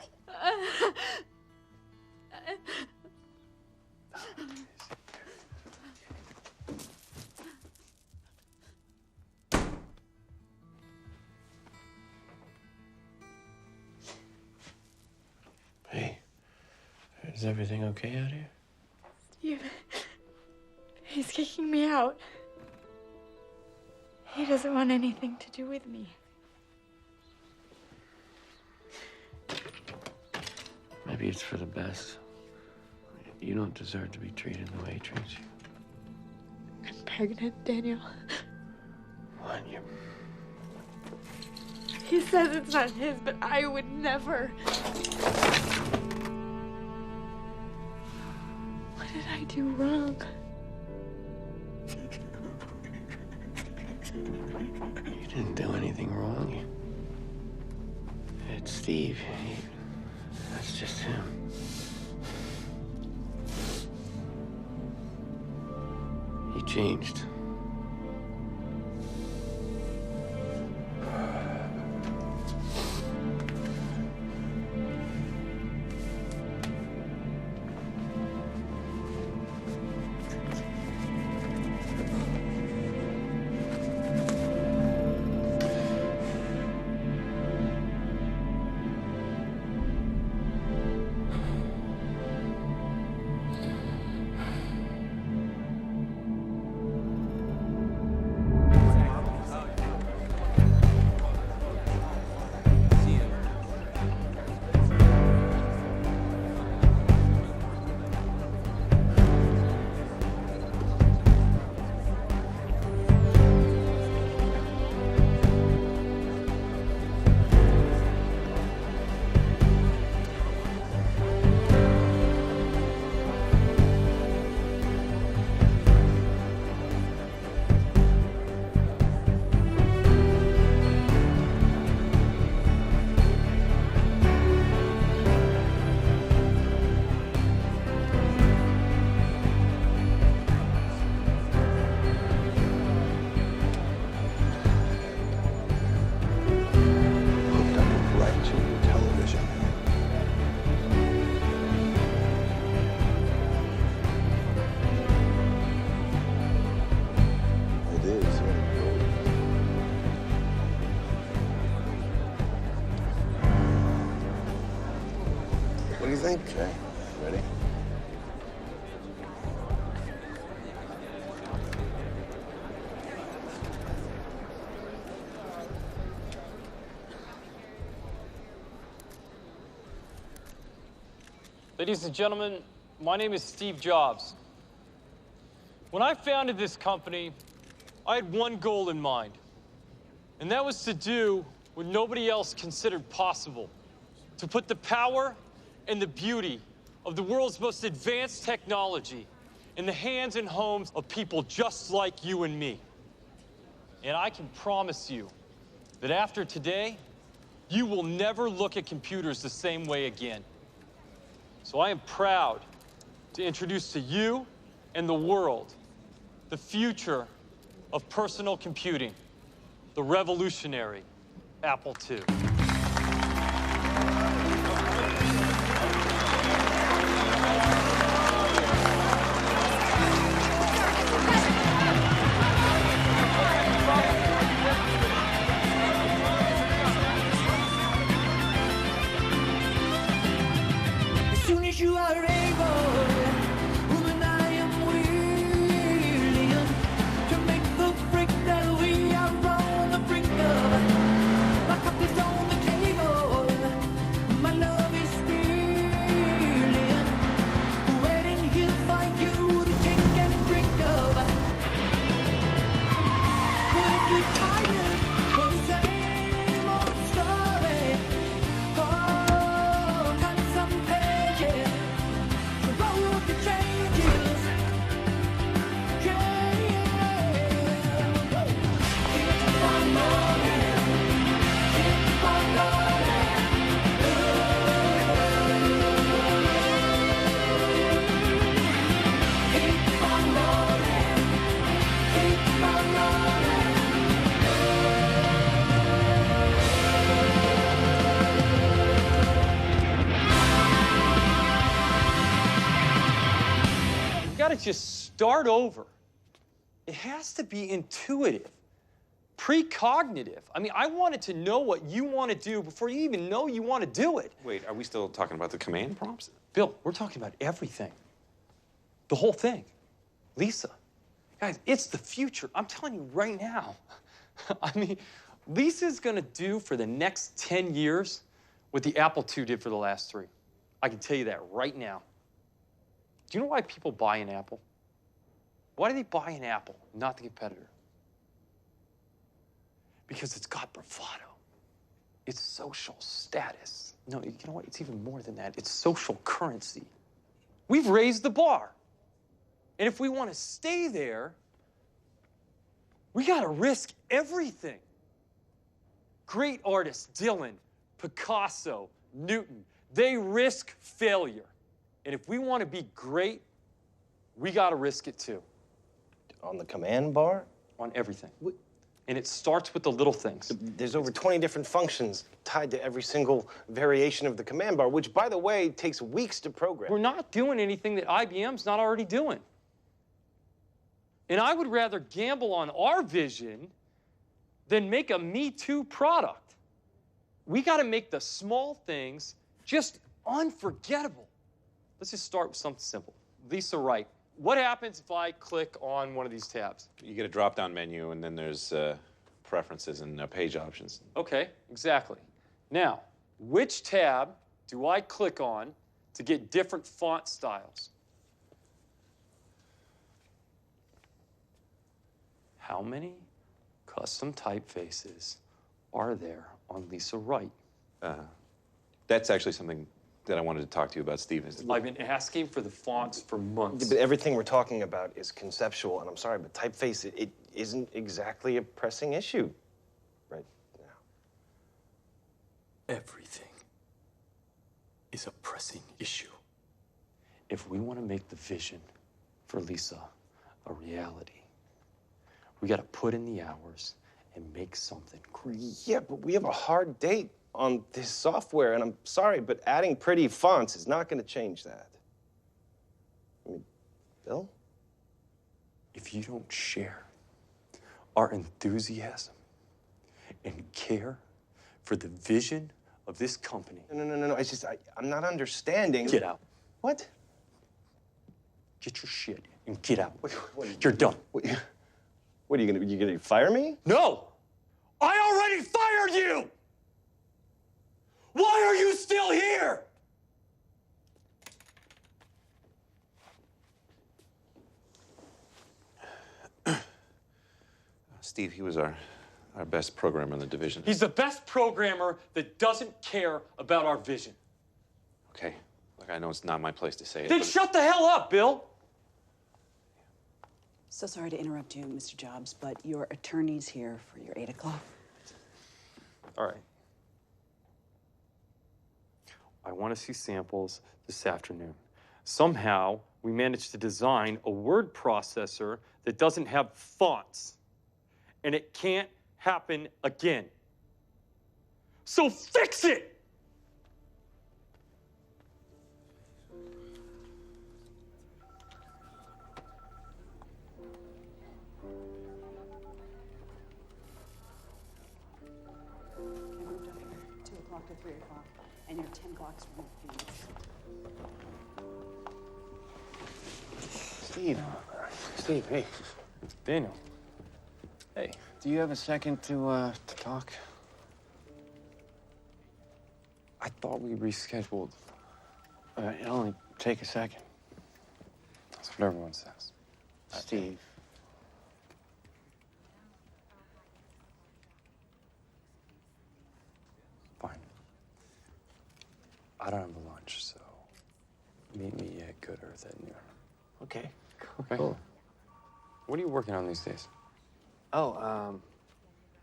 Speaker 8: Hey, is everything okay out here?
Speaker 7: Steve, he's kicking me out. He doesn't want anything to do with me.
Speaker 8: Maybe it's for the best. You don't deserve to be treated the way he treats you.
Speaker 7: I'm pregnant, Daniel.
Speaker 8: What, you...
Speaker 7: He says it's not his, but I would never. What did I do wrong?
Speaker 8: You didn't do anything wrong. It's Steve. That's just him. He changed.
Speaker 22: Frank.
Speaker 21: Okay, ready?
Speaker 1: Ladies and gentlemen, my name is Steve Jobs. When I founded this company, I had one goal in mind, and that was to do what nobody else considered possible, to put the power and the beauty of the world's most advanced technology in the hands and homes of people just like you and me. And I can promise you that after today, you will never look at computers the same way again. So I am proud to introduce to you and the world the future of personal computing, the revolutionary Apple II.
Speaker 2: As soon as you are able, woman, I am willing to make the break that we are on the brink of. My cup is on the table, my love is spilling, waiting here for you to take and drink of. When you're tired of the same old story, oh, cut some pages, roll the changes, keep on rolling, keep on rolling. Keep on rolling, keep on rolling.
Speaker 1: You gotta just start over. It has to be intuitive, precognitive. I mean, I wanted to know what you want to do before you even know you want to do it.
Speaker 5: Wait, are we still talking about the command prompts?
Speaker 1: Bill, we're talking about everything. The whole thing. Lisa. Guys, it's the future. I'm telling you right now. I mean, Lisa's gonna do for the next 10 years what the Apple II did for the last 3. I can tell you that right now. Do you know why people buy an Apple? Why do they buy an Apple, not the competitor? Because it's got bravado. It's social status. No, you know what? It's even more than that. It's social currency. We've raised the bar. And if we want to stay there, we got to risk everything. Great artists, Dylan, Picasso, Newton, they risk failure. And if we want to be great, we got to risk it too.
Speaker 9: On the command bar?
Speaker 1: On everything. And it starts with the little things.
Speaker 9: There's over 20 different functions tied to every single variation of the command bar, which, by the way, takes weeks to program.
Speaker 1: We're not doing anything that IBM's not already doing. And I would rather gamble on our vision than make a Me Too product. We got to make the small things just unforgettable. Let's just start with something simple. Lisa Wright. What happens if I click on one of these tabs?
Speaker 5: You get a drop-down menu, and then there's preferences and page options.
Speaker 1: Okay, exactly. Now, which tab do I click on to get different font styles? How many custom typefaces are there on Lisa Wright?
Speaker 5: That's actually something that I wanted to talk to you about, Steve.
Speaker 1: I've been asking for the fonts for months.
Speaker 9: But everything we're talking about is conceptual, and I'm sorry, but typeface, it isn't exactly a pressing issue right now.
Speaker 1: Everything is a pressing issue. If we want to make the vision for Lisa a reality, we got to put in the hours and make something great.
Speaker 9: Yeah, but we have a hard date on this software, and I'm sorry, but adding pretty fonts is not going to change that. I mean, Bill?
Speaker 1: If you don't share our enthusiasm and care for the vision of this company.
Speaker 9: No. I'm not understanding.
Speaker 1: Get out.
Speaker 9: What?
Speaker 1: Get your shit and get out. You're done.
Speaker 9: What are you gonna fire me?
Speaker 1: No! I already fired you! Why are you still here?
Speaker 5: Steve, he was our best programmer in the division.
Speaker 1: He's the best programmer that doesn't care about our vision.
Speaker 5: Okay. Look, I know it's not my place to say it.
Speaker 1: Then
Speaker 5: but
Speaker 1: shut the hell up, Bill!
Speaker 10: So sorry to interrupt you, Mr. Jobs, but your attorney's here for your 8 o'clock.
Speaker 1: All right. I want to see samples this afternoon. Somehow, we managed to design a word processor that doesn't have fonts. And it can't happen again. So fix it!
Speaker 10: I moved up here 2 o'clock to 3 o'clock, and you're 10 blocks from Phoenix.
Speaker 4: Steve, hey.
Speaker 1: Daniel.
Speaker 4: Hey, do you have a second to talk? I thought we rescheduled. It'll only take a second.
Speaker 1: That's what everyone says.
Speaker 4: Steve.
Speaker 1: Fine. I don't have a lunch, so meet me at Good Earth at noon.
Speaker 4: Okay.
Speaker 1: Cool. What are you working on these days?
Speaker 4: Oh,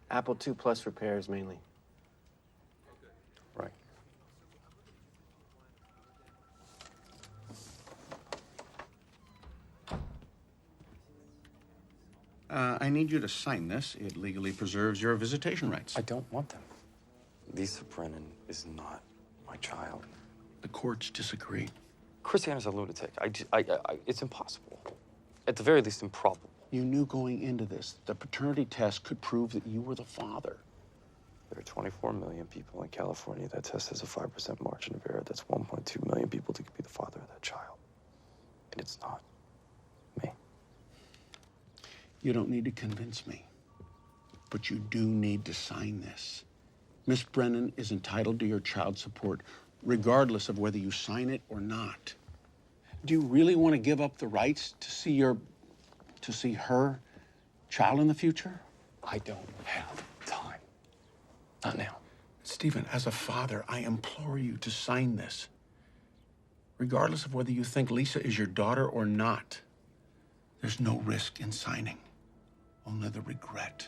Speaker 4: Apple II Plus repairs mainly.
Speaker 1: Right.
Speaker 11: I need you to sign this. It legally preserves your visitation rights.
Speaker 1: I don't want them. Lisa Brennan is not my child.
Speaker 11: The courts disagree.
Speaker 1: Chris Anna's a lunatic. It's impossible. At the very least, improbable.
Speaker 11: You knew going into this the paternity test could prove that you were the father.
Speaker 1: There are 24 million people in California. That test has a 5% margin of error. That's 1.2 million people that could be the father of that child. And it's not me.
Speaker 11: You don't need to convince me, but you do need to sign this. Miss Brennan is entitled to your child support, regardless of whether you sign it or not. Do you really want to give up the rights to see her child in the future?
Speaker 1: I don't have time. Not now.
Speaker 11: Stephen, as a father, I implore you to sign this. Regardless of whether you think Lisa is your daughter or not, there's no risk in signing. Only the regret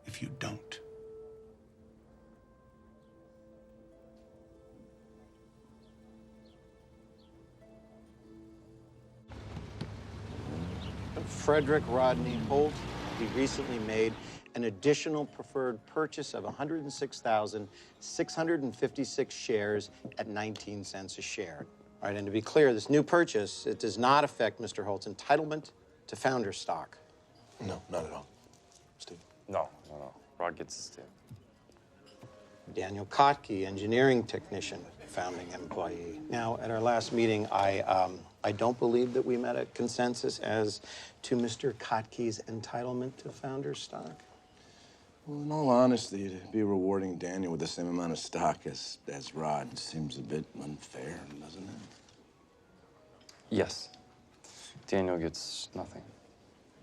Speaker 11: if you don't.
Speaker 23: Frederick Rodney Holt, he recently made an additional preferred purchase of 106,656 shares at 19 cents a share. All right, and to be clear, this new purchase, it does not affect Mr. Holt's entitlement to founder stock.
Speaker 20: No, not at all. Steve?
Speaker 1: No. Rod gets his tip.
Speaker 23: Daniel Kotke, engineering technician, founding employee. Now, at our last meeting, I don't believe that we met a consensus as to Mr. Kotke's entitlement to founder stock.
Speaker 20: Well, in all honesty, to be rewarding Daniel with the same amount of stock as Rod seems a bit unfair, doesn't it?
Speaker 1: Yes. Daniel gets nothing.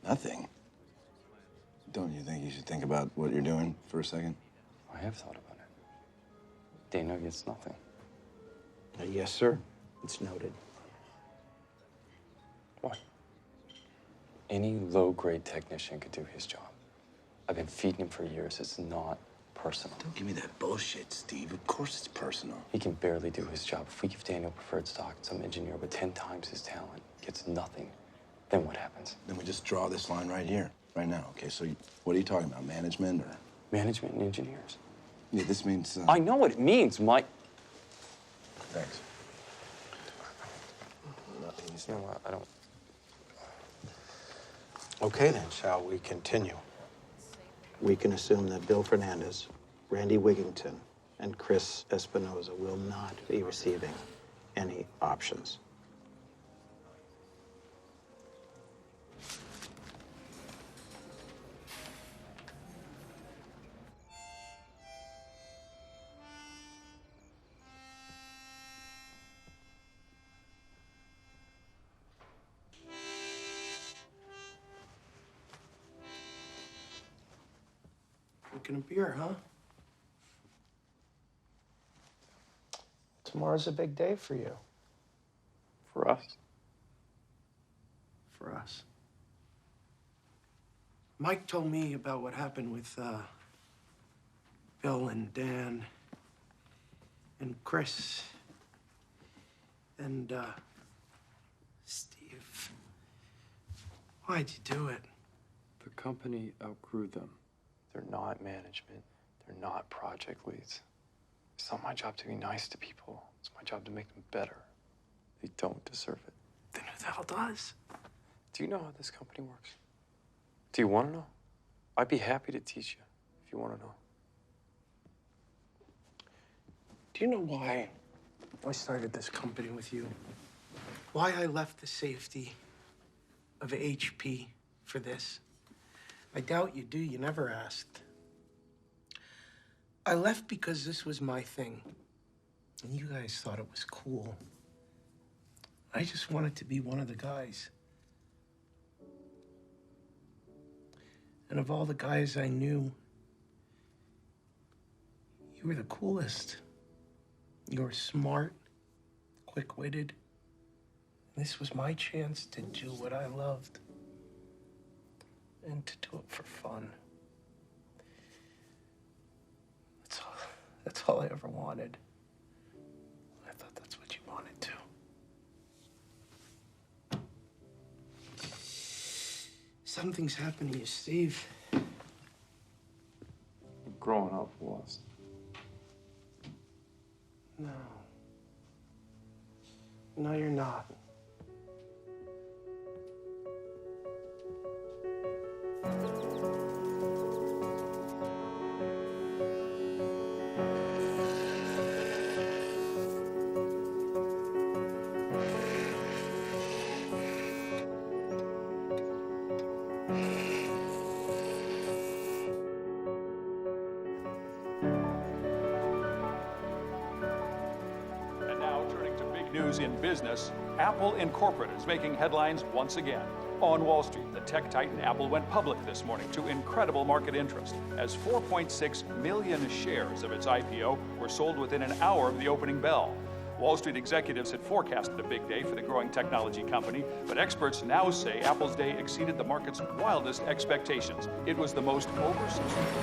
Speaker 20: Nothing? Don't you think you should think about what you're doing for a second?
Speaker 1: I have thought about it. Daniel gets nothing.
Speaker 23: Yes, sir. It's noted.
Speaker 1: What? Any low-grade technician could do his job. I've been feeding him for years. It's not personal.
Speaker 20: Don't give me that bullshit, Steve. Of course it's personal.
Speaker 1: He can barely do his job. If we give Daniel preferred stock, some engineer with 10 times his talent gets nothing, then what happens?
Speaker 20: Then we just draw this line right here, right now. Okay, so what are you talking about, management or?
Speaker 1: Management and engineers.
Speaker 20: Yeah, this means...
Speaker 1: I know what it means, Mike.
Speaker 20: Thanks.
Speaker 1: You know what, I don't...
Speaker 23: Okay, then, shall we continue? We can assume that Bill Fernandez, Randy Wigington, and Chris Espinoza will not be receiving any options.
Speaker 13: Drinking a beer, huh?
Speaker 9: Tomorrow's a big day for you.
Speaker 1: For us.
Speaker 13: For us. Mike told me about what happened with Bill and Dan and Chris and Steve. Why'd you do it?
Speaker 1: The company outgrew them. They're not management. They're not project leads. It's not my job to be nice to people. It's my job to make them better. They don't deserve it.
Speaker 13: Then who the hell does?
Speaker 1: Do you know how this company works? Do you want to know? I'd be happy to teach you if you want to know.
Speaker 13: Do you know why I started this company with you? Why I left the safety of HP for this? I doubt you do. You never asked. I left because this was my thing. And you guys thought it was cool. I just wanted to be one of the guys. And of all the guys I knew, you were the coolest. You were smart, quick-witted. This was my chance to do what I loved. And to do it for fun. That's all I ever wanted. I thought that's what you wanted too. Something's happened to you, Steve.
Speaker 1: Growing up was.
Speaker 13: No. No, you're not.
Speaker 14: And now, turning to big news in business, Apple Incorporated is making headlines once again. On Wall Street, the tech titan Apple went public this morning to incredible market interest, as 4.6 million shares of its IPO were sold within an hour of the opening bell. Wall Street executives had forecasted a big day for the growing technology company, but experts now say Apple's day exceeded the market's wildest expectations. It was the most oversubscribed.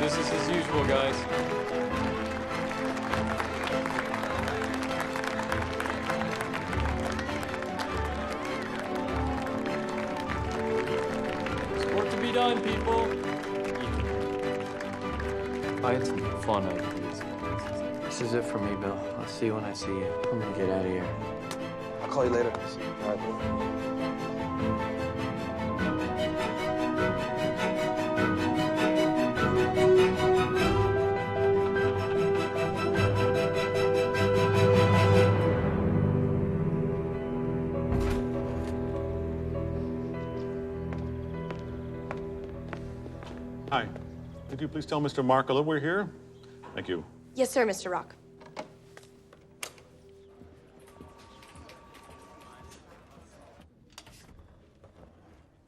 Speaker 1: Business as usual, guys. There's work to be done, people. I had some fun ideas.
Speaker 4: This is it for me, Bill. I'll see you when I see you. I'm gonna get out of here.
Speaker 9: I'll call you later. All right,
Speaker 19: Hi. Could you please tell Mr. Markle we're here? Thank you.
Speaker 16: Yes, sir, Mr. Rock.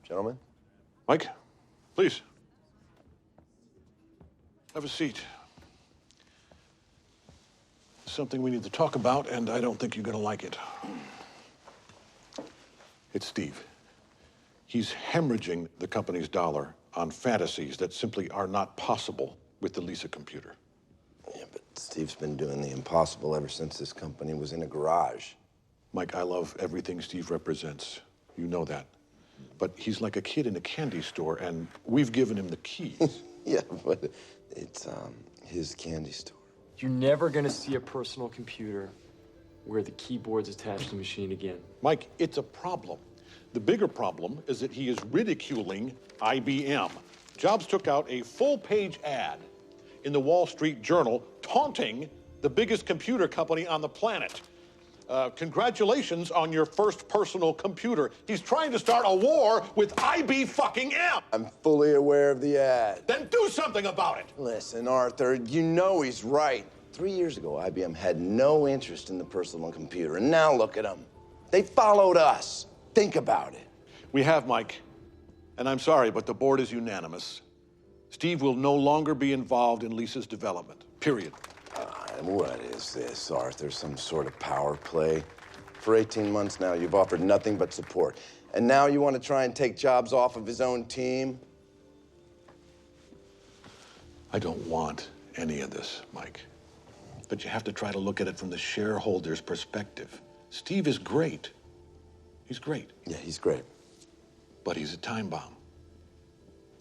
Speaker 20: Gentlemen?
Speaker 19: Mike, please. Have a seat. something we need to talk about, and I don't think you're going to like it. It's Steve. He's hemorrhaging the company's dollar on fantasies that simply are not possible with the Lisa computer.
Speaker 20: Yeah, but Steve's been doing the impossible ever since this company was in a garage.
Speaker 19: Mike, I love everything Steve represents. You know that. But he's like a kid in a candy store, and we've given him the keys.
Speaker 20: Yeah, but it's his candy store.
Speaker 15: You're never gonna see a personal computer where the keyboard's attached to the machine again.
Speaker 19: Mike, it's a problem. The bigger problem is that he is ridiculing IBM. Jobs took out a full-page ad in the Wall Street Journal taunting the biggest computer company on the planet. Congratulations on your first personal computer. He's trying to start a war with IB-fucking-M.
Speaker 20: I'm fully aware of the ad.
Speaker 19: Then do something about it.
Speaker 20: Listen, Arthur, you know he's right. 3 years ago, IBM had no interest in the personal computer, and now look at them. They followed us. Think about it.
Speaker 19: We have, Mike. And I'm sorry, but the board is unanimous. Steve will no longer be involved in Lisa's development, period.
Speaker 20: What is this, Arthur? Some sort of power play? For 18 months now, you've offered nothing but support. And now you want to try and take Jobs off of his own team?
Speaker 19: I don't want any of this, Mike. But you have to try to look at it from the shareholder's perspective. Steve is great. He's great.
Speaker 20: Yeah, he's great.
Speaker 19: But he's a time bomb.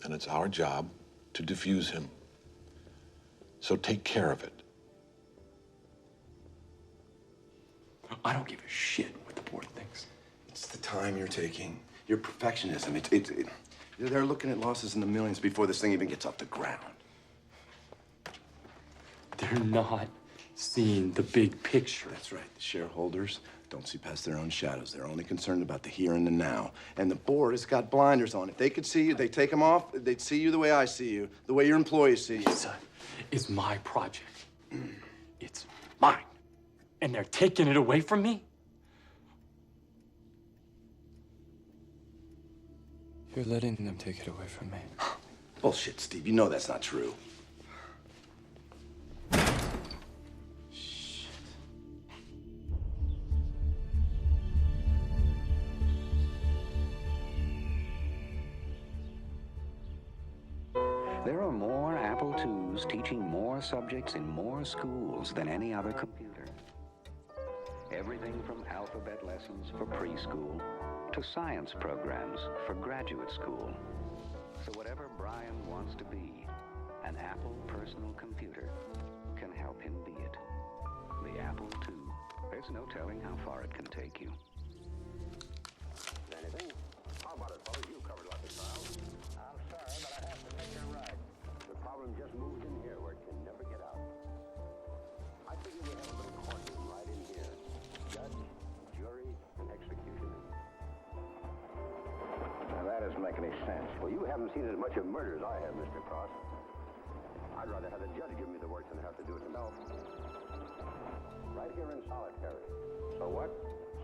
Speaker 19: And it's our job to defuse him. So take care of it.
Speaker 15: I don't give a shit what the board thinks.
Speaker 20: It's the time you're taking. Your perfectionism. They're looking at losses in the millions before this thing even gets off the ground.
Speaker 15: They're not seeing the big picture.
Speaker 20: That's right. The shareholders don't see past their own shadows. They're only concerned about the here and the now. And the board has got blinders on. If they could see you, they take them off. They'd see you the way I see you, the way your employees see you.
Speaker 15: Son, it's my project. It's mine. And they're taking it away from me? You're letting them take it away from me.
Speaker 20: Bullshit, Steve. You know that's not true.
Speaker 12: There are more Apple IIs teaching more subjects in more schools than any other computer. Everything from alphabet lessons for preschool to science programs for graduate school. So whatever Brian wants to be, an Apple personal computer can help him be it. The Apple II. There's no telling how far it can take you.
Speaker 16: Anything? How about it, fellas? You covered lots of trials. I'm sorry, but I have to make it right. The problem just moved in here where it can never get out. I figure we have a little courtroom right in here. Judge, jury, and executioner. Now that doesn't make any sense. Well, you haven't seen as much of murder as I have, Mr. Cross. I'd rather have the judge give me the work than have to do it myself. Right here in solitary. So what?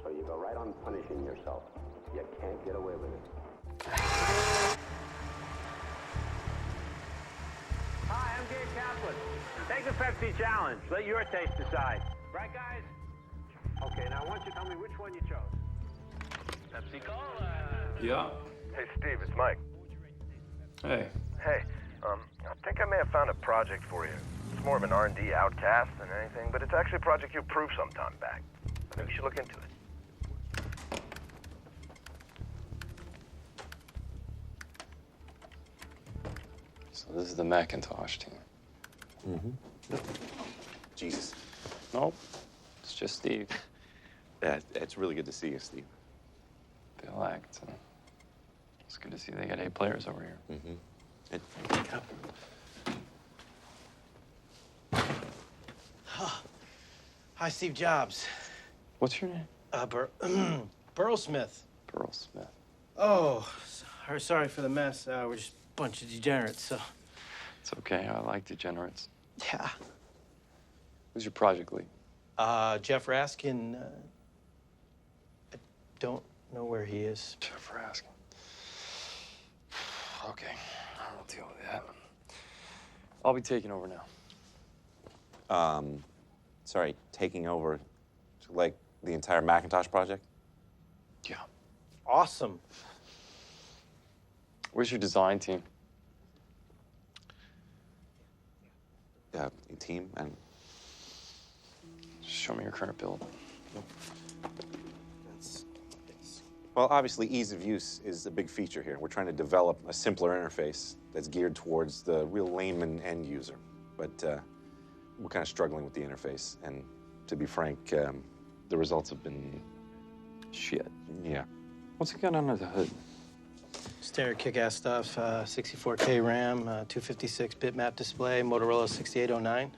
Speaker 16: So you go right on punishing yourself. You can't get away with it.
Speaker 17: Hi, I'm Gabe Kaplan. Take the Pepsi challenge. Let your taste decide. Right, guys? Okay, now I want you to tell me which one you chose. Pepsi Cola.
Speaker 15: Yeah.
Speaker 24: Hey, Steve, it's Mike.
Speaker 15: Hey.
Speaker 24: Hey, I think I may have found a project for you. It's more of an R&D outcast than anything, but it's actually a project you approved some time back. I think you should look into it.
Speaker 1: So this is the Macintosh team.
Speaker 5: Mm-hmm. Jesus.
Speaker 1: Nope. It's just Steve.
Speaker 5: Yeah, it's really good to see you, Steve.
Speaker 1: Bill Atkinson. It's good to see they got 8 players over here.
Speaker 5: Mm-hmm.
Speaker 25: Hi, Steve Jobs.
Speaker 1: What's your name?
Speaker 25: Burl Smith.
Speaker 1: Burl Smith.
Speaker 25: Oh, sorry for the mess. We're just a bunch of degenerates, so.
Speaker 1: It's okay. I like degenerates.
Speaker 25: Yeah.
Speaker 1: Who's your project lead?
Speaker 25: Jeff Raskin. I don't know where he is.
Speaker 1: Jeff Raskin. Okay, I'll deal with that. I'll be taking over now.
Speaker 5: Sorry, taking over, like, the entire Macintosh project?
Speaker 1: Yeah.
Speaker 25: Awesome.
Speaker 1: Where's your design team?
Speaker 5: Yeah, your team and...
Speaker 1: Just show me your current build.
Speaker 5: Well, obviously, ease of use is a big feature here. We're trying to develop a simpler interface that's geared towards the real layman end user. But we're kind of struggling with the interface. And to be frank, the results have been...
Speaker 1: Shit.
Speaker 5: Yeah.
Speaker 1: What's it got under the hood?
Speaker 25: Standard kick-ass stuff, 64K RAM, 256 bitmap display, Motorola 6809.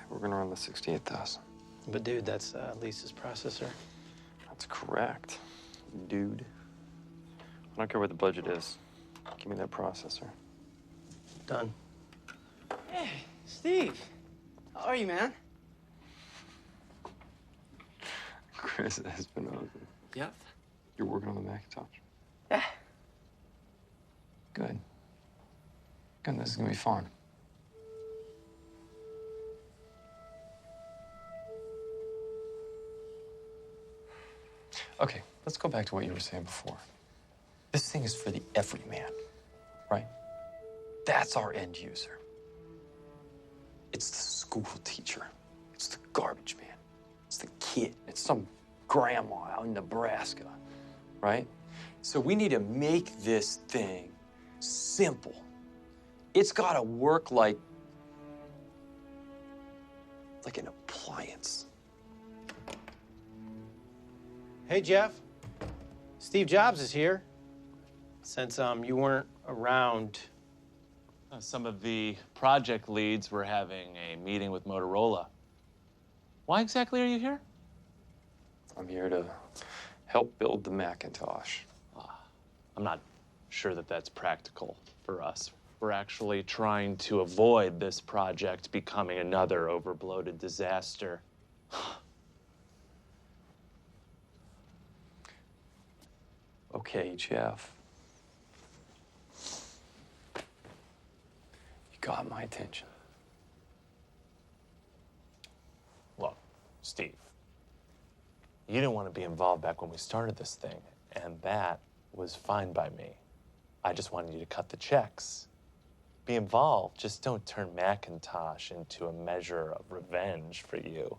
Speaker 1: We're gonna run the 68,000.
Speaker 25: But dude, that's Lisa's processor.
Speaker 1: That's correct, dude. I don't care what the budget is. Give me that processor.
Speaker 25: Done.
Speaker 3: Hey, Steve. How are you, man?
Speaker 1: Chris Espinosa.
Speaker 3: Yep.
Speaker 1: You're working on the Macintosh?
Speaker 3: Yeah.
Speaker 1: Good. Good, this is gonna be fun. Okay, let's go back to what you were saying before. This thing is for the everyman, right? That's our end user. It's the school teacher. It's the garbage man. It's the kid. It's some grandma out in Nebraska, right? So we need to make this thing simple. It's gotta work like an appliance.
Speaker 25: Hey, Jeff. Steve Jobs is here. Since you weren't around.
Speaker 6: Some of the project leads were having a meeting with Motorola. Why exactly are you here?
Speaker 1: I'm here to help build the Macintosh.
Speaker 6: I'm not sure that that's practical for us. We're actually trying to avoid this project becoming another overbloated disaster.
Speaker 1: Okay, Jeff. You got my attention.
Speaker 6: Look, Steve, you didn't want to be involved back when we started this thing, and that was fine by me. I just wanted you to cut the checks. Be involved, just don't turn Macintosh into a measure of revenge for you.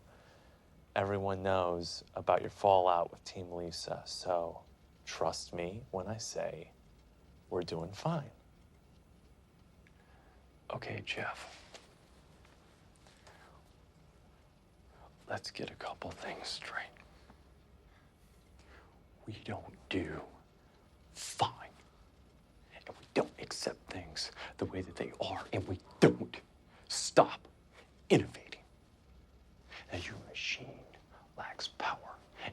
Speaker 6: Everyone knows about your fallout with Team Lisa, so trust me when I say we're doing fine.
Speaker 1: Okay, Jeff. Let's get a couple things straight. We don't do fine. And we don't accept things the way that they are. And we don't stop innovating. Now, your machine lacks power.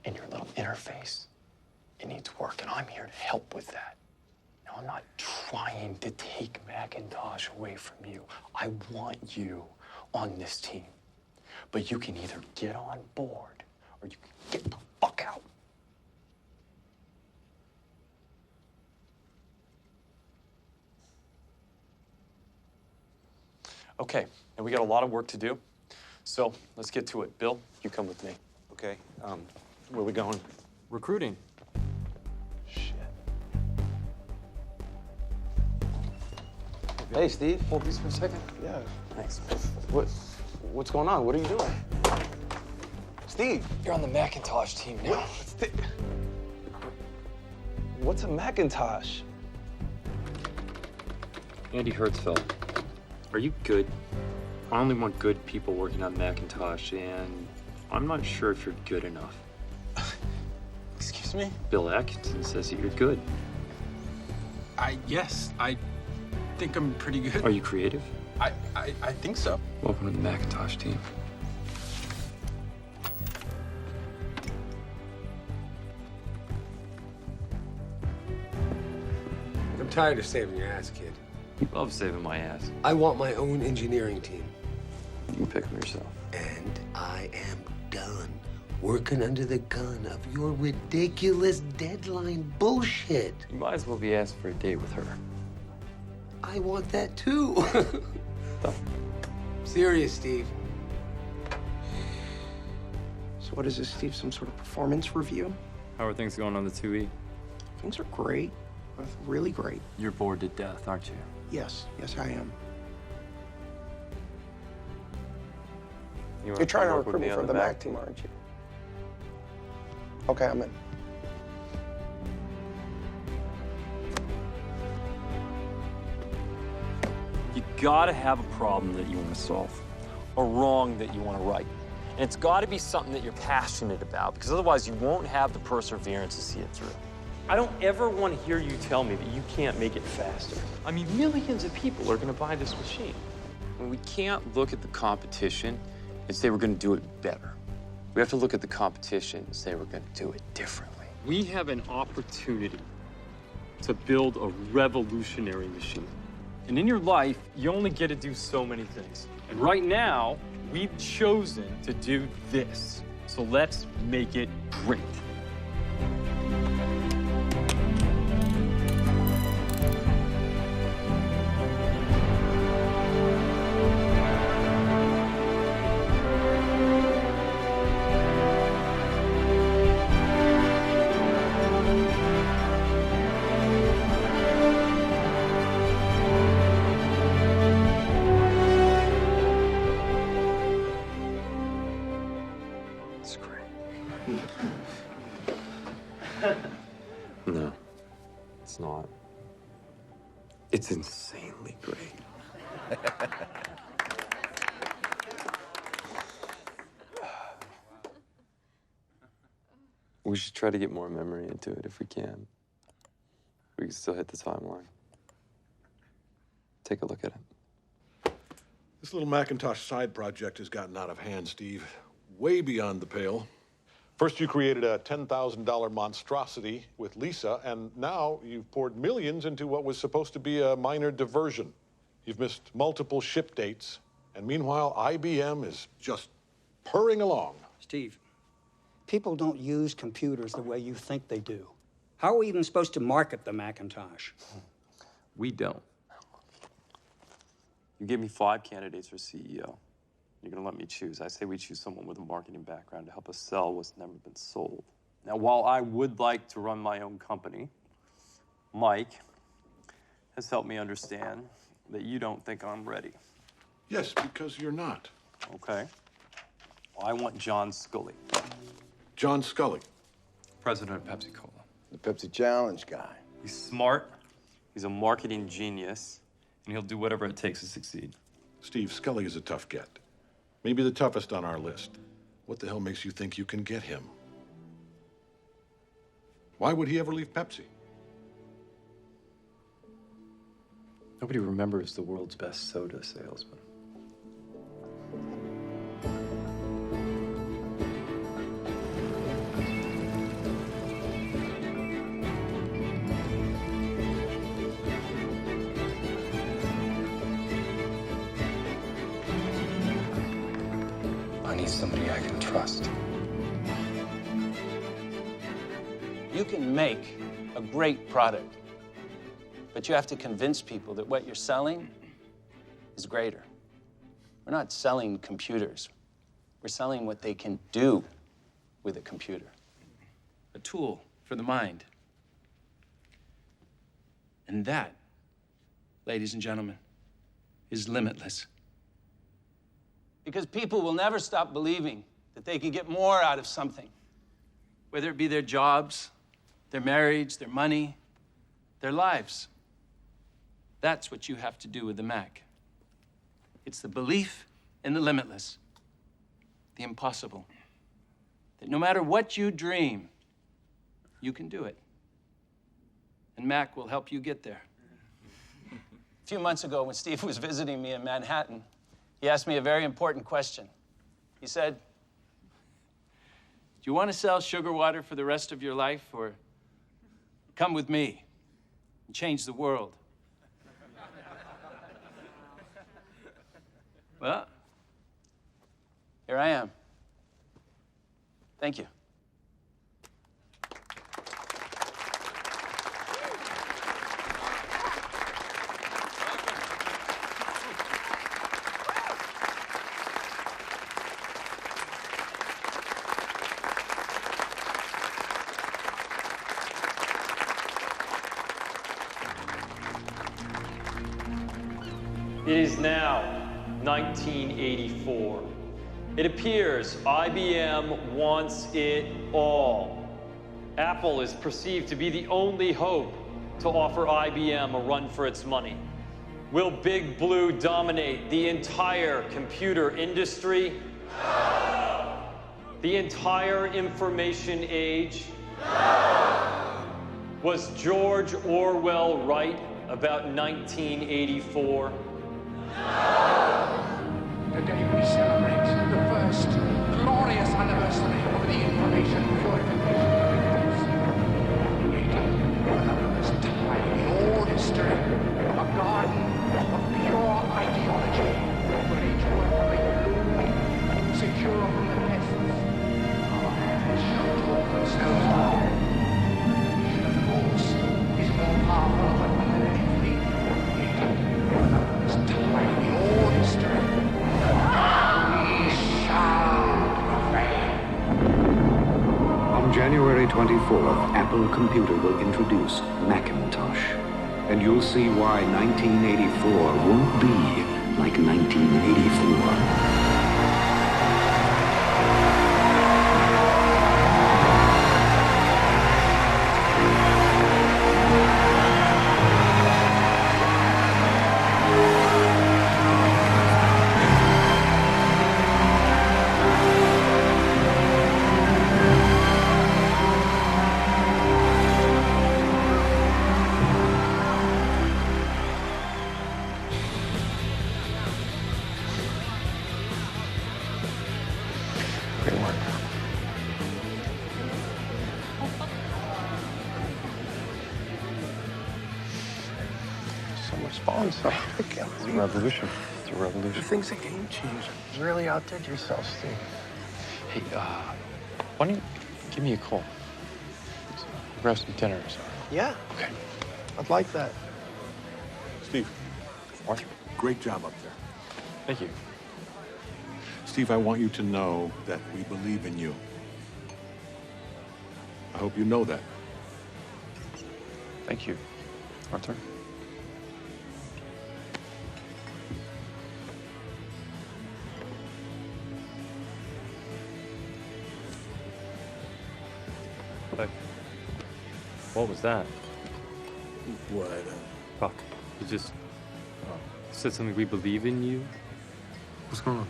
Speaker 1: And your little interface, it needs work. And I'm here to help with that. Now, I'm not trying to take Macintosh away from you. I want you on this team. But you can either get on board or you can get the fuck out. Okay, and we got a lot of work to do. So let's get to it. Bill, you come with me.
Speaker 5: Okay, where are we going?
Speaker 1: Recruiting.
Speaker 9: Hey, Steve.
Speaker 1: Hold these for a second.
Speaker 9: Yeah.
Speaker 1: Thanks.
Speaker 9: What's going on? What are you doing? Steve.
Speaker 1: You're on the Macintosh team now.
Speaker 9: What's a Macintosh?
Speaker 1: Andy Hertzfeld. Are you good? I only want good people working on Macintosh, and I'm not sure if you're good enough.
Speaker 9: Excuse me?
Speaker 1: Bill Atkinson says that you're good.
Speaker 7: Yes, I think I'm pretty good.
Speaker 1: Are you creative?
Speaker 7: I think so.
Speaker 1: Welcome to the Macintosh team.
Speaker 8: I'm tired of saving your ass, kid.
Speaker 1: You love saving my ass.
Speaker 8: I want my own engineering team.
Speaker 1: You can pick them yourself.
Speaker 8: And I am done working under the gun of your ridiculous deadline bullshit.
Speaker 1: You might as well be asked for a date with her.
Speaker 8: I want that too. Serious, Steve.
Speaker 13: So what is this, Steve? Some sort of performance review?
Speaker 15: How are things going on the 2E?
Speaker 13: Things are great. Really great.
Speaker 15: You're bored to death, aren't you?
Speaker 13: Yes, I am.
Speaker 1: You
Speaker 13: You're trying to recruit me for the Mac team, aren't you? Okay, I'm in.
Speaker 15: You gotta have a problem that you want to solve, a wrong that you want to right. And it's gotta be something that you're passionate about, because otherwise you won't have the perseverance to see it through. I don't ever want to hear you tell me that you can't make it faster. I mean, millions of people are gonna buy this machine. And we can't look at the competition and say we're gonna do it better. We have to look at the competition and say we're gonna do it differently. We have an opportunity to build a revolutionary machine. And in your life, you only get to do so many things. And right now, we've chosen to do this. So let's make it great. No, it's not. It's insanely great. We should try to get more memory into it if we can. We can still hit the timeline. Take a look at it.
Speaker 19: This little Macintosh side project has gotten out of hand, Steve. Way beyond the pale. First, you created a $10,000 monstrosity with Lisa, and now you've poured millions into what was supposed to be a minor diversion. You've missed multiple ship dates, and meanwhile, IBM is just purring along.
Speaker 2: Steve, people don't use computers the way you think they do. How are we even supposed to market the Macintosh?
Speaker 15: We don't. You gave me 5 candidates for CEO. You're gonna let me choose. I say we choose someone with a marketing background to help us sell what's never been sold. Now, while I would like to run my own company, Mike has helped me understand that you don't think I'm ready.
Speaker 19: Yes, because you're not.
Speaker 15: Okay. Well, I want John Scully.
Speaker 19: John Scully.
Speaker 15: President of Pepsi-Cola.
Speaker 20: The Pepsi Challenge guy.
Speaker 15: He's smart, he's a marketing genius, and he'll do whatever it takes to succeed.
Speaker 19: Steve, Scully is a tough get. Maybe the toughest on our list. What the hell makes you think you can get him? Why would he ever leave Pepsi?
Speaker 15: Nobody remembers the world's best soda salesman. I need somebody I can trust.
Speaker 3: You can make a great product, but you have to convince people that what you're selling is greater. We're not selling computers. We're selling what they can do with a computer. A tool for the mind. And that, ladies and gentlemen, is limitless. Because people will never stop believing that they can get more out of something, whether it be their jobs, their marriage, their money, their lives. That's what you have to do with the Mac. It's the belief in the limitless, the impossible, that no matter what you dream, you can do it. And Mac will help you get there. A few months ago, when Steve was visiting me in Manhattan, he asked me a very important question. He said, "Do you want to sell sugar water for the rest of your life, or come with me and change the world?" Well, here I am. Thank you.
Speaker 15: It is now 1984. It appears IBM wants it all. Apple is perceived to be the only hope to offer IBM a run for its money. Will Big Blue dominate the entire computer industry? No! The entire information age? No! Was George Orwell right about 1984?
Speaker 10: Today we celebrate the first glorious anniversary of the information purification directives. Created for the first time in all history, a garden of pure ideology, where each worker may bloom, secure from the pests. Our hands shall draw themselves down. He, of course, is more powerful than any fleet created for the first time in all history. We shall prevail.
Speaker 12: On January 24th, Apple Computer will introduce Macintosh. And you'll see why 1984 won't be like 1984.
Speaker 6: Great work.
Speaker 9: So much sponsor.
Speaker 6: It's a revolution. It's a revolution.
Speaker 9: You think's a game changer. You really outdid yourself, Steve.
Speaker 6: Hey, why don't you give me a call? Grab some dinner or something.
Speaker 9: Yeah.
Speaker 6: Okay.
Speaker 9: I'd like that.
Speaker 19: Steve.
Speaker 6: Arthur.
Speaker 19: Great job up there.
Speaker 6: Thank you.
Speaker 19: Steve, I want you to know that we believe in you. I hope you know that.
Speaker 6: Thank you, Arthur. Hey, what was that?
Speaker 20: What?
Speaker 1: Buck, you just said something, we believe in you? What's going on?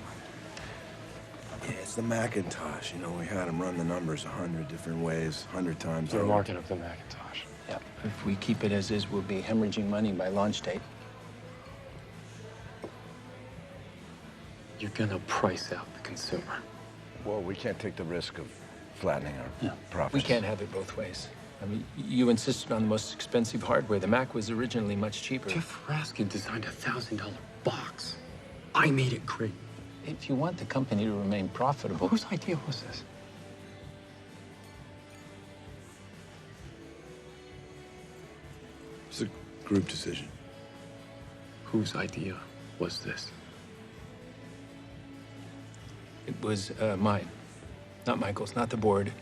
Speaker 20: Yeah, it's the Macintosh. You know, we had him run the numbers 100 different ways, 100 times
Speaker 6: The
Speaker 20: over.
Speaker 6: market of the Macintosh.
Speaker 3: Yep. If we keep it as is, we'll be hemorrhaging money by launch date.
Speaker 1: You're gonna price out the consumer.
Speaker 20: Well, we can't take the risk of flattening our profits.
Speaker 3: We can't have it both ways. I mean, you insisted on the most expensive hardware. The Mac was originally much cheaper.
Speaker 1: Jeff Raskin designed a $1,000 box. I made it great.
Speaker 3: If you want the company to remain profitable...
Speaker 1: Whose idea was this?
Speaker 20: It's a group decision.
Speaker 1: Whose idea was this?
Speaker 3: It was mine. Not Michael's, not the board.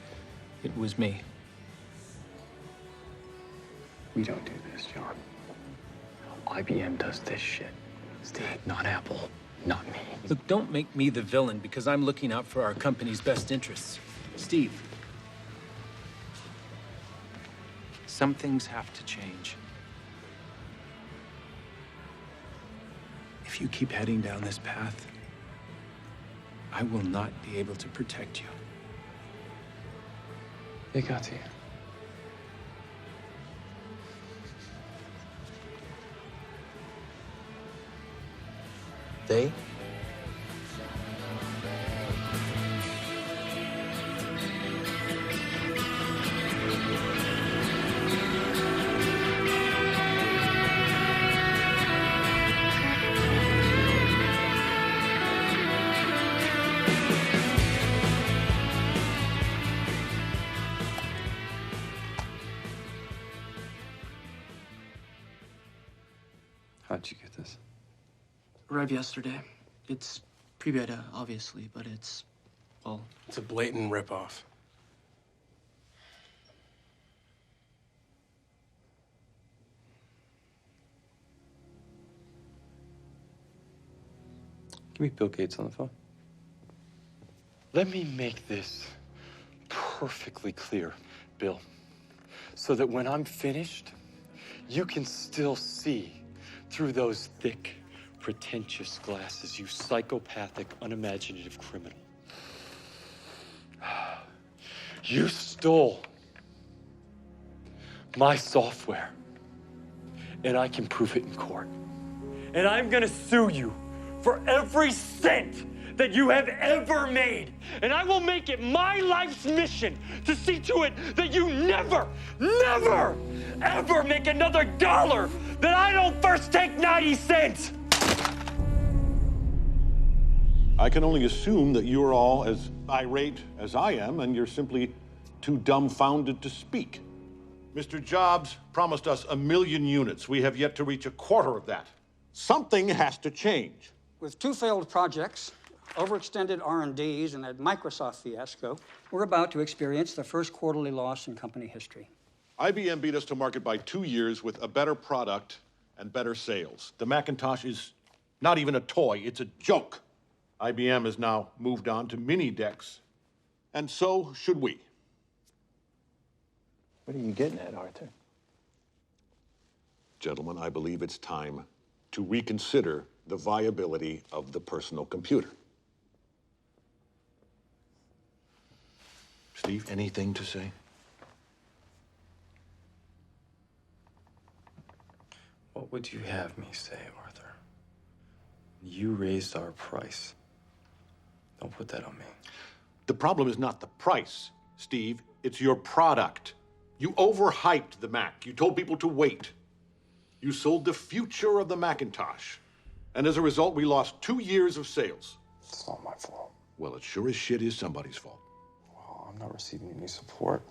Speaker 3: It was me.
Speaker 1: We don't do this, John. IBM does this shit. Steve, not Apple, not me.
Speaker 3: Look, don't make me the villain because I'm looking out for our company's best interests. Steve, some things have to change. If you keep heading down this path, I will not be able to protect you.
Speaker 1: They got to you.
Speaker 3: They?
Speaker 1: How'd you get this?
Speaker 11: Arrived yesterday. It's pre-beta, obviously, but it's, well...
Speaker 9: It's a blatant ripoff.
Speaker 15: Give me Bill Gates on the phone. Let me make this perfectly clear, Bill, so that when I'm finished, you can still see through those thick, pretentious glasses, you psychopathic, unimaginative criminal. You stole my software, and I can prove it in court. And I'm gonna sue you for every cent that you have ever made. And I will make it my life's mission to see to it that you never, never, ever make another dollar that I don't first take 90 cents.
Speaker 14: I can only assume that you are all as irate as I am, and you're simply too dumbfounded to speak. Mr. Jobs promised us 1 million units. We have yet to reach a quarter of that. Something has to change.
Speaker 2: With 2 failed projects, overextended R&Ds, and a Microsoft fiasco, we're about to experience the first quarterly loss in company history.
Speaker 14: IBM beat us to market by 2 years with a better product and better sales. The Macintosh is not even a toy, it's a joke. IBM has now moved on to mini DECs, and so should we.
Speaker 6: What are you getting at, Arthur?
Speaker 14: Gentlemen, I believe it's time to reconsider the viability of the personal computer. Steve, anything to say?
Speaker 15: What would you have me say, Arthur? You raised our price. Don't put that on me.
Speaker 14: The problem is not the price, Steve. It's your product. You overhyped the Mac. You told people to wait. You sold the future of the Macintosh. And as a result, we lost 2 years of sales.
Speaker 15: It's not my fault.
Speaker 14: Well, it sure as shit is somebody's fault.
Speaker 15: Well, I'm not receiving any support.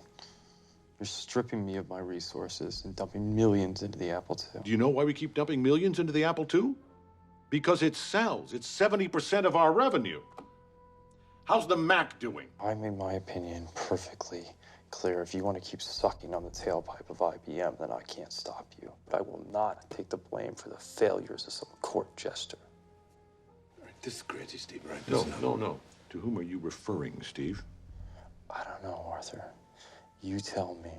Speaker 15: You're stripping me of my resources and dumping millions into the Apple II.
Speaker 14: Do you know why we keep dumping millions into the Apple II? Because it sells. It's 70% of our revenue. How's the Mac doing?
Speaker 15: I made my opinion perfectly clear. If you want to keep sucking on the tailpipe of IBM, then I can't stop you. But I will not take the blame for the failures of some court jester.
Speaker 14: All right, this is crazy, Steve, right? No. To whom are you referring, Steve?
Speaker 15: I don't know, Arthur. You tell me.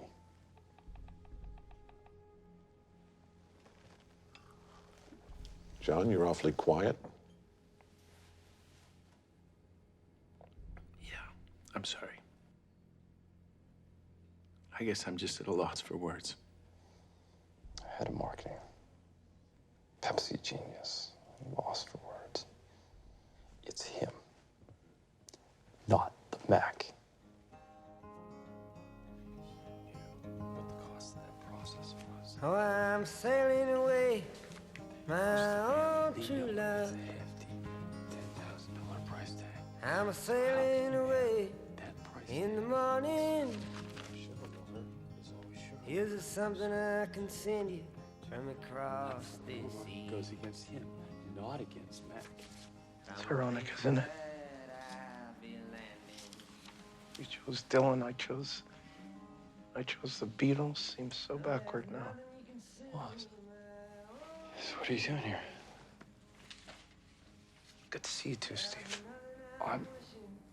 Speaker 14: John, you're awfully quiet.
Speaker 6: I'm sorry. I guess I'm just at a loss for words.
Speaker 15: Head of marketing. Pepsi genius. Lost for words. It's him. Not the Mac. What the cost of that process was.
Speaker 18: Oh, I'm sailing away, my own true love.
Speaker 15: $10,000 price tag.
Speaker 18: I'm sailing away in the morning. Here's something I can send you from across this sea.
Speaker 15: Goes against him, not against Mac.
Speaker 25: It's ironic, isn't it? You chose Dylan, I chose the Beatles. Seems so backward now.
Speaker 15: What? So what are you doing here?
Speaker 25: Good to see you too, Steve.
Speaker 15: I'm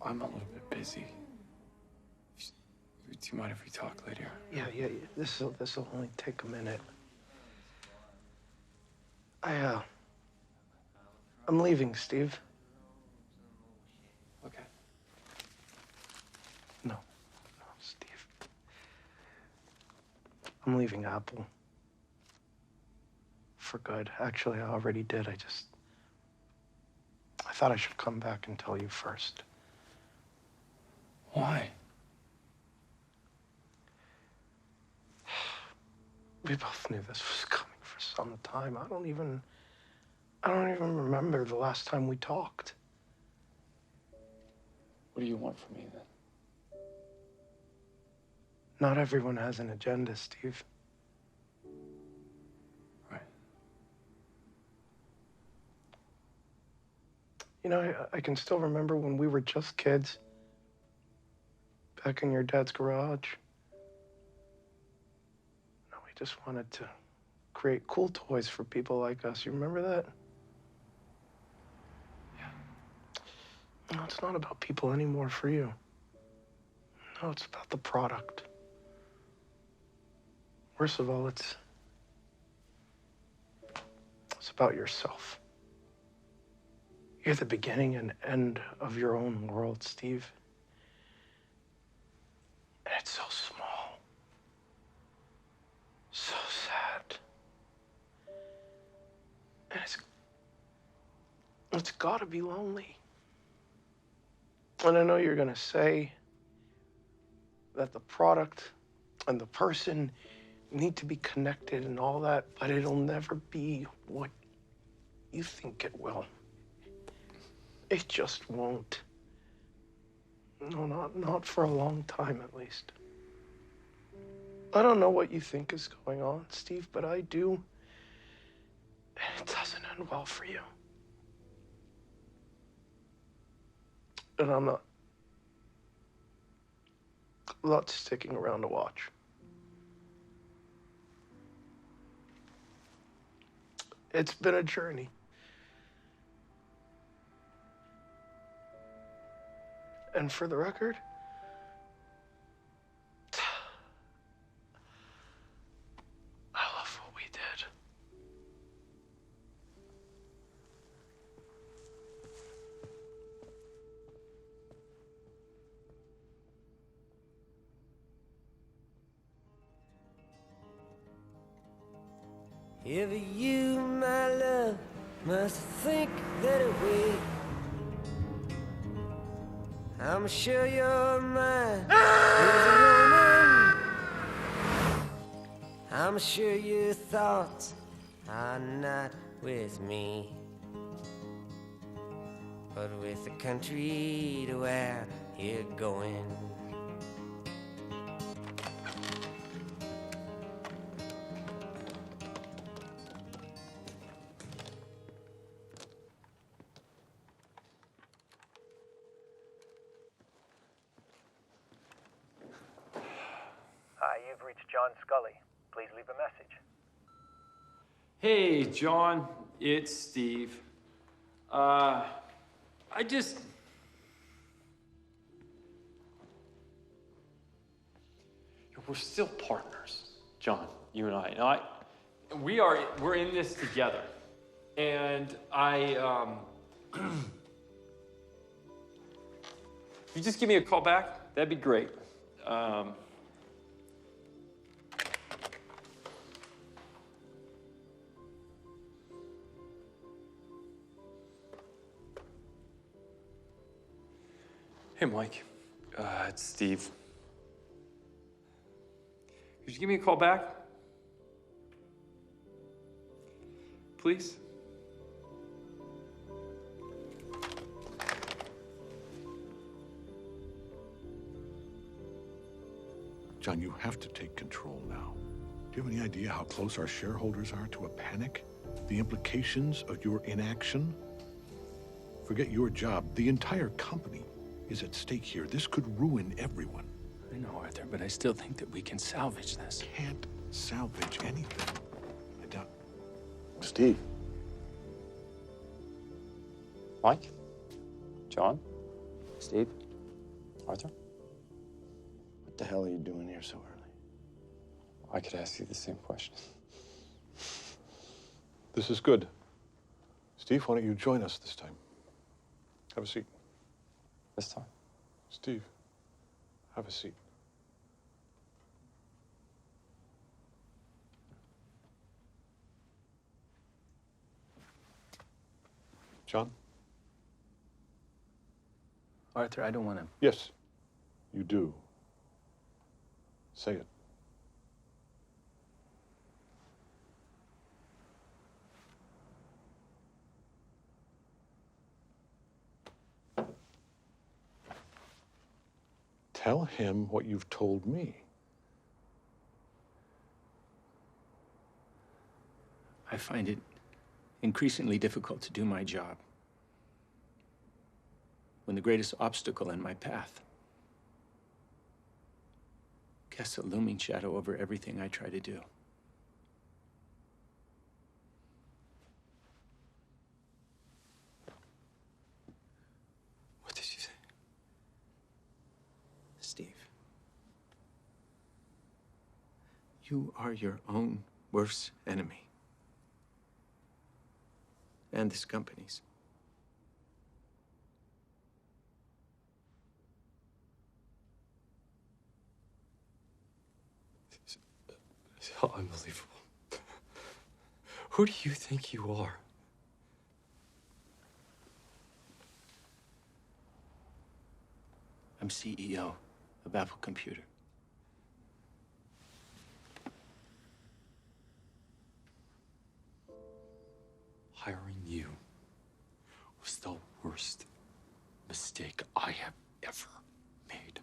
Speaker 15: a little bit busy. Do you mind if we talk later?
Speaker 25: Yeah. This'll only take a minute. I'm leaving, Steve.
Speaker 15: Okay.
Speaker 25: No, Steve. I'm leaving Apple. For good. Actually, I already did. I thought I should come back and tell you first.
Speaker 15: Why?
Speaker 25: We both knew this was coming for some time. I don't even remember the last time we talked.
Speaker 15: What do you want from me, then?
Speaker 25: Not everyone has an agenda, Steve.
Speaker 15: Right.
Speaker 25: You know, I can still remember when we were just kids, back in your dad's garage. We just wanted to create cool toys for people like us. You remember that?
Speaker 15: Yeah.
Speaker 25: No, it's not about people anymore for you. No, it's about the product. Worst of all, it's about yourself. You're the beginning and end of your own world, Steve. And it's so small. So sad. And it's gotta be lonely. And I know you're gonna say that the product and the person need to be connected and all that, but it'll never be what you think it will. It just won't. No, not for a long time, at least. I don't know what you think is going on, Steve, but I do. And it doesn't end well for you. And I'm not sticking around to watch. It's been a journey. And for the record, I love what we did.
Speaker 18: If you, my love, must think that way, I'm sure you're mine as a woman. I'm sure your thoughts are not with me, but with the country to where you're going.
Speaker 17: Hi, you've reached John Scully. Please leave a message.
Speaker 15: Hey, John, it's Steve. We're still partners, John, you and I. Now, we're in this together. And if you just give me a call back, that'd be great. Hey, Mike. It's Steve. Could you give me a call back? Please?
Speaker 14: John, you have to take control now. Do you have any idea how close our shareholders are to a panic? The implications of your inaction? Forget your job. The entire company is at stake here. This could ruin everyone.
Speaker 7: I know, Arthur, but I still think that we can salvage this.
Speaker 14: Can't salvage anything. I doubt. Steve.
Speaker 1: Mike? John? Steve? Arthur?
Speaker 20: What the hell are you doing here so early?
Speaker 1: I could ask you the same question.
Speaker 14: This is good. Steve, why don't you join us this time? Have a seat.
Speaker 1: This time?
Speaker 14: Steve, have a seat. John?
Speaker 7: Arthur, I don't want to.
Speaker 14: Yes, you do. Say it. Tell him what you've told me.
Speaker 7: I find it increasingly difficult to do my job when the greatest obstacle in my path casts a looming shadow over everything I try to do.
Speaker 1: What did
Speaker 7: Steve. You are your own worst enemy. And this company's.
Speaker 1: It's unbelievable. Who do you think you are?
Speaker 7: I'm CEO of Apple Computer.
Speaker 1: Hiring you was the worst mistake I have ever made.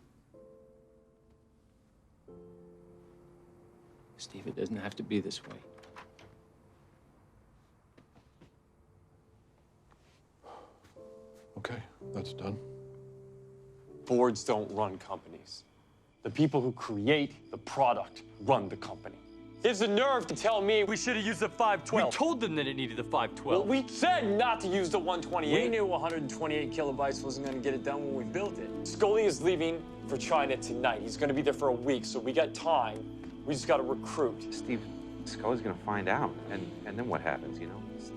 Speaker 7: Steve, it doesn't have to be this way.
Speaker 14: Okay, that's done.
Speaker 1: Boards don't run companies. The people who create the product run the company. He has the nerve to tell me we should have used the 512.
Speaker 15: We told them that it needed the 512.
Speaker 1: Well, we said not to use the 128. We knew 128 kilobytes wasn't going to get it done when we built it. Scully is leaving for China tonight. He's going to be there for a week, so we got time. We just got to recruit.
Speaker 5: Steve, Scully's going to find out, and then what happens, you know? He's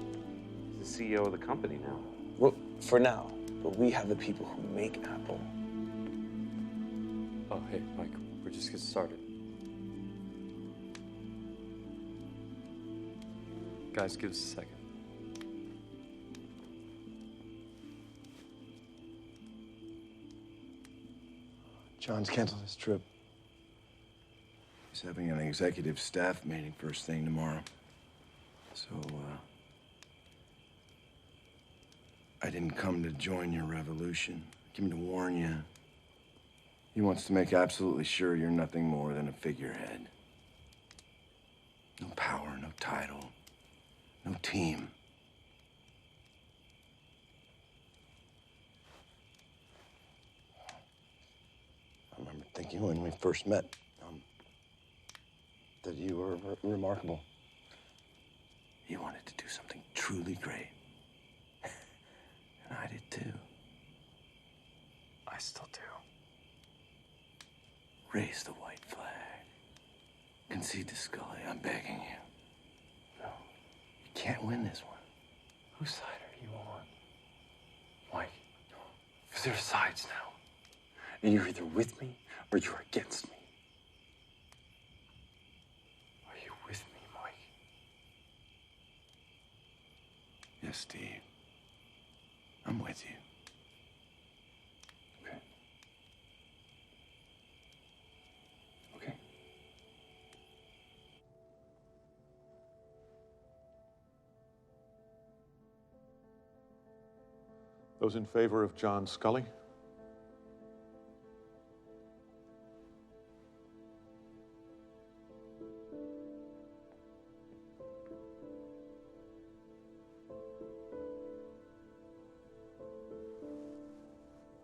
Speaker 5: the CEO of the company now.
Speaker 9: Well, for now, but we have the people who make Apple.
Speaker 1: Oh, hey, Mike, we're just getting started. Guys, give us a second.
Speaker 20: John's canceled his trip. He's having an executive staff meeting first thing tomorrow. So, I didn't come to join your revolution. I came to warn you. He wants to make absolutely sure you're nothing more than a figurehead. No power, no title, no team. I remember thinking when we first met that you were remarkable. You wanted to do something truly great. And I did too.
Speaker 1: I still do.
Speaker 20: Raise the white flag. Concede to Scully, I'm begging you. No, you can't win this one.
Speaker 1: Whose side are you on? Mike, because there are sides now. And you're either with me or you're against me. Are you with me, Mike?
Speaker 20: Yes, Steve. I'm with you.
Speaker 1: Okay. Okay.
Speaker 14: Those in favor of John Scully?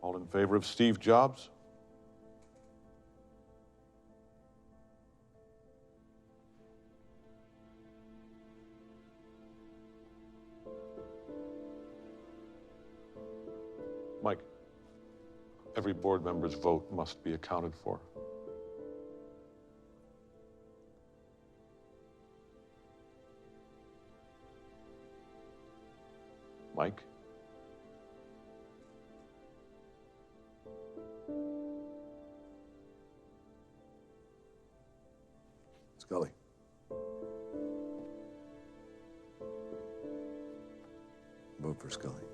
Speaker 14: All in favor of Steve Jobs? Mike, every board member's vote must be accounted for. Mike?
Speaker 20: Scully. Vote for Scully.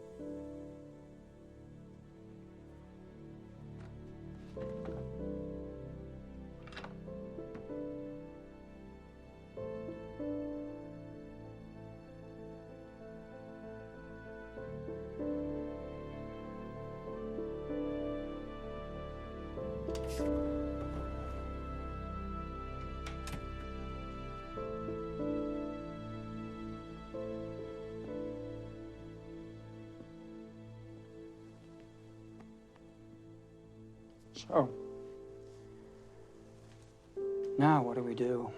Speaker 2: So, now what do we do?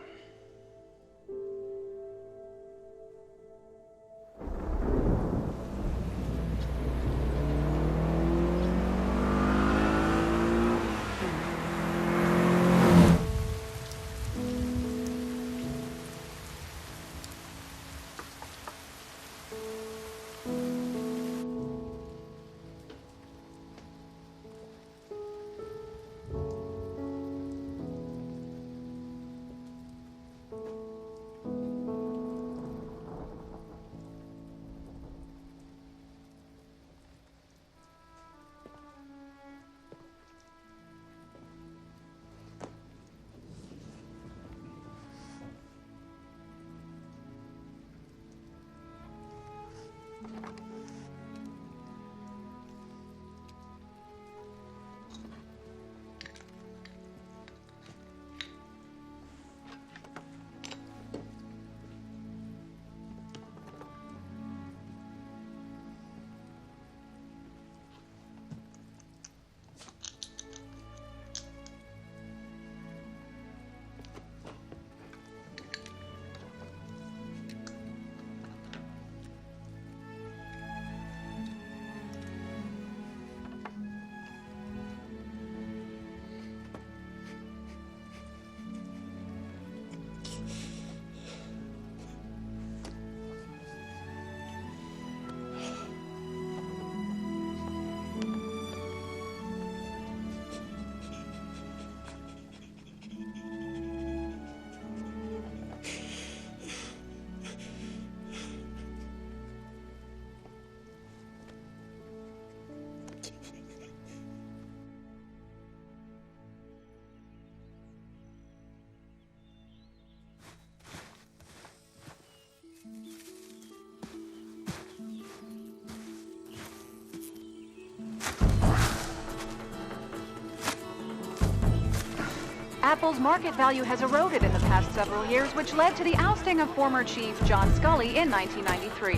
Speaker 4: Apple's market value has eroded in the past several years, which led to the ousting of former chief John Sculley in 1993.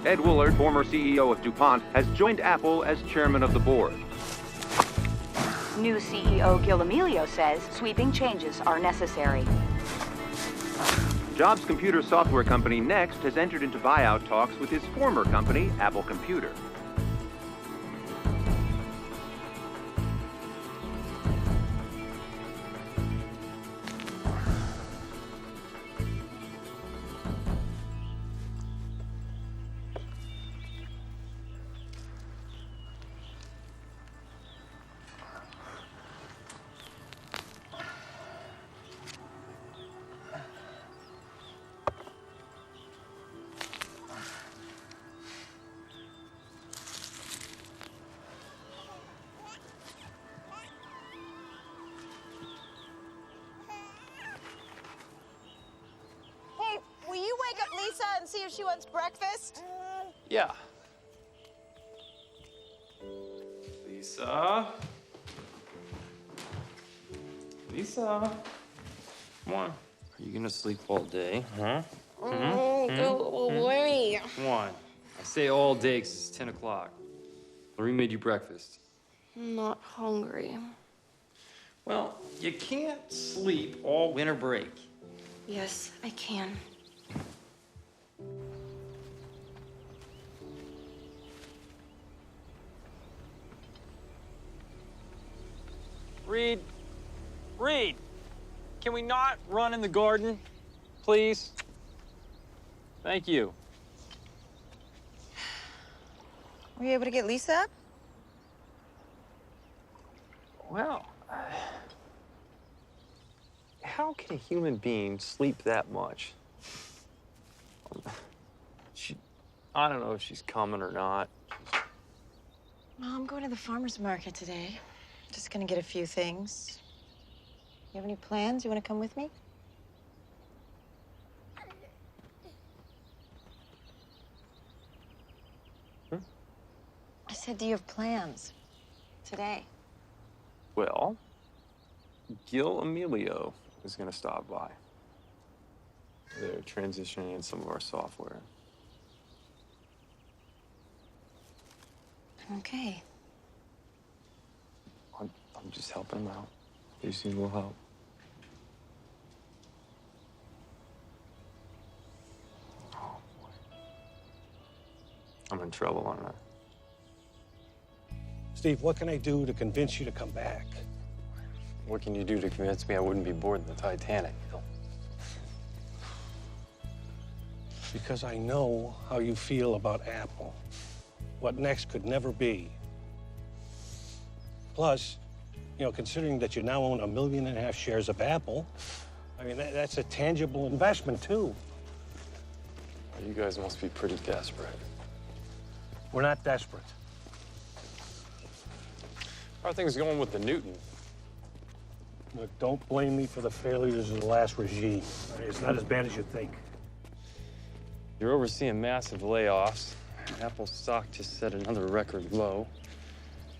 Speaker 16: Ed Woolard, former CEO of DuPont, has joined Apple as chairman of the board.
Speaker 21: New CEO Gil Amelio says sweeping changes are necessary.
Speaker 16: Jobs' computer software company Next has entered into buyout talks with his former company, Apple Computer.
Speaker 22: Will you wake up Lisa and see if she wants breakfast?
Speaker 15: Yeah. Lisa? Lisa? Come on. Are you gonna sleep all day? Huh?
Speaker 22: Go away.
Speaker 15: Come on. I say all day 'cause it's 10 o'clock. Lorene made you breakfast.
Speaker 22: I'm not hungry.
Speaker 15: Well, you can't sleep all winter break.
Speaker 22: Yes, I can.
Speaker 15: Reed, can we not run in the garden, please? Thank you.
Speaker 22: Were you able to get Lisa up?
Speaker 1: Well, how can a human being sleep that much? I don't know if she's coming or not.
Speaker 22: Well, I'm going to the farmer's market today. Just gonna get a few things. You have any plans? You want to come with me? I said, do you have plans today?
Speaker 1: Well, Gil Amelio is going to stop by. They're transitioning in some of our software.
Speaker 22: Okay.
Speaker 1: I'm just helping him out. They just need a little help. Oh, boy. I'm in trouble, aren't I?
Speaker 23: Steve, what can I do to convince you to come back?
Speaker 1: What can you do to convince me I wouldn't be bored in the Titanic, Gil?
Speaker 23: Because I know how you feel about Apple. What Next could never be. Plus, you know, considering that you now own 1.5 million shares of Apple, I mean, that's a tangible investment, too.
Speaker 1: You guys must be pretty desperate.
Speaker 23: We're not desperate.
Speaker 1: How are things going with the Newton?
Speaker 23: Look, don't blame me for the failures of the last regime. It's not as bad as you think.
Speaker 1: You're overseeing massive layoffs. Apple's stock just set another record low.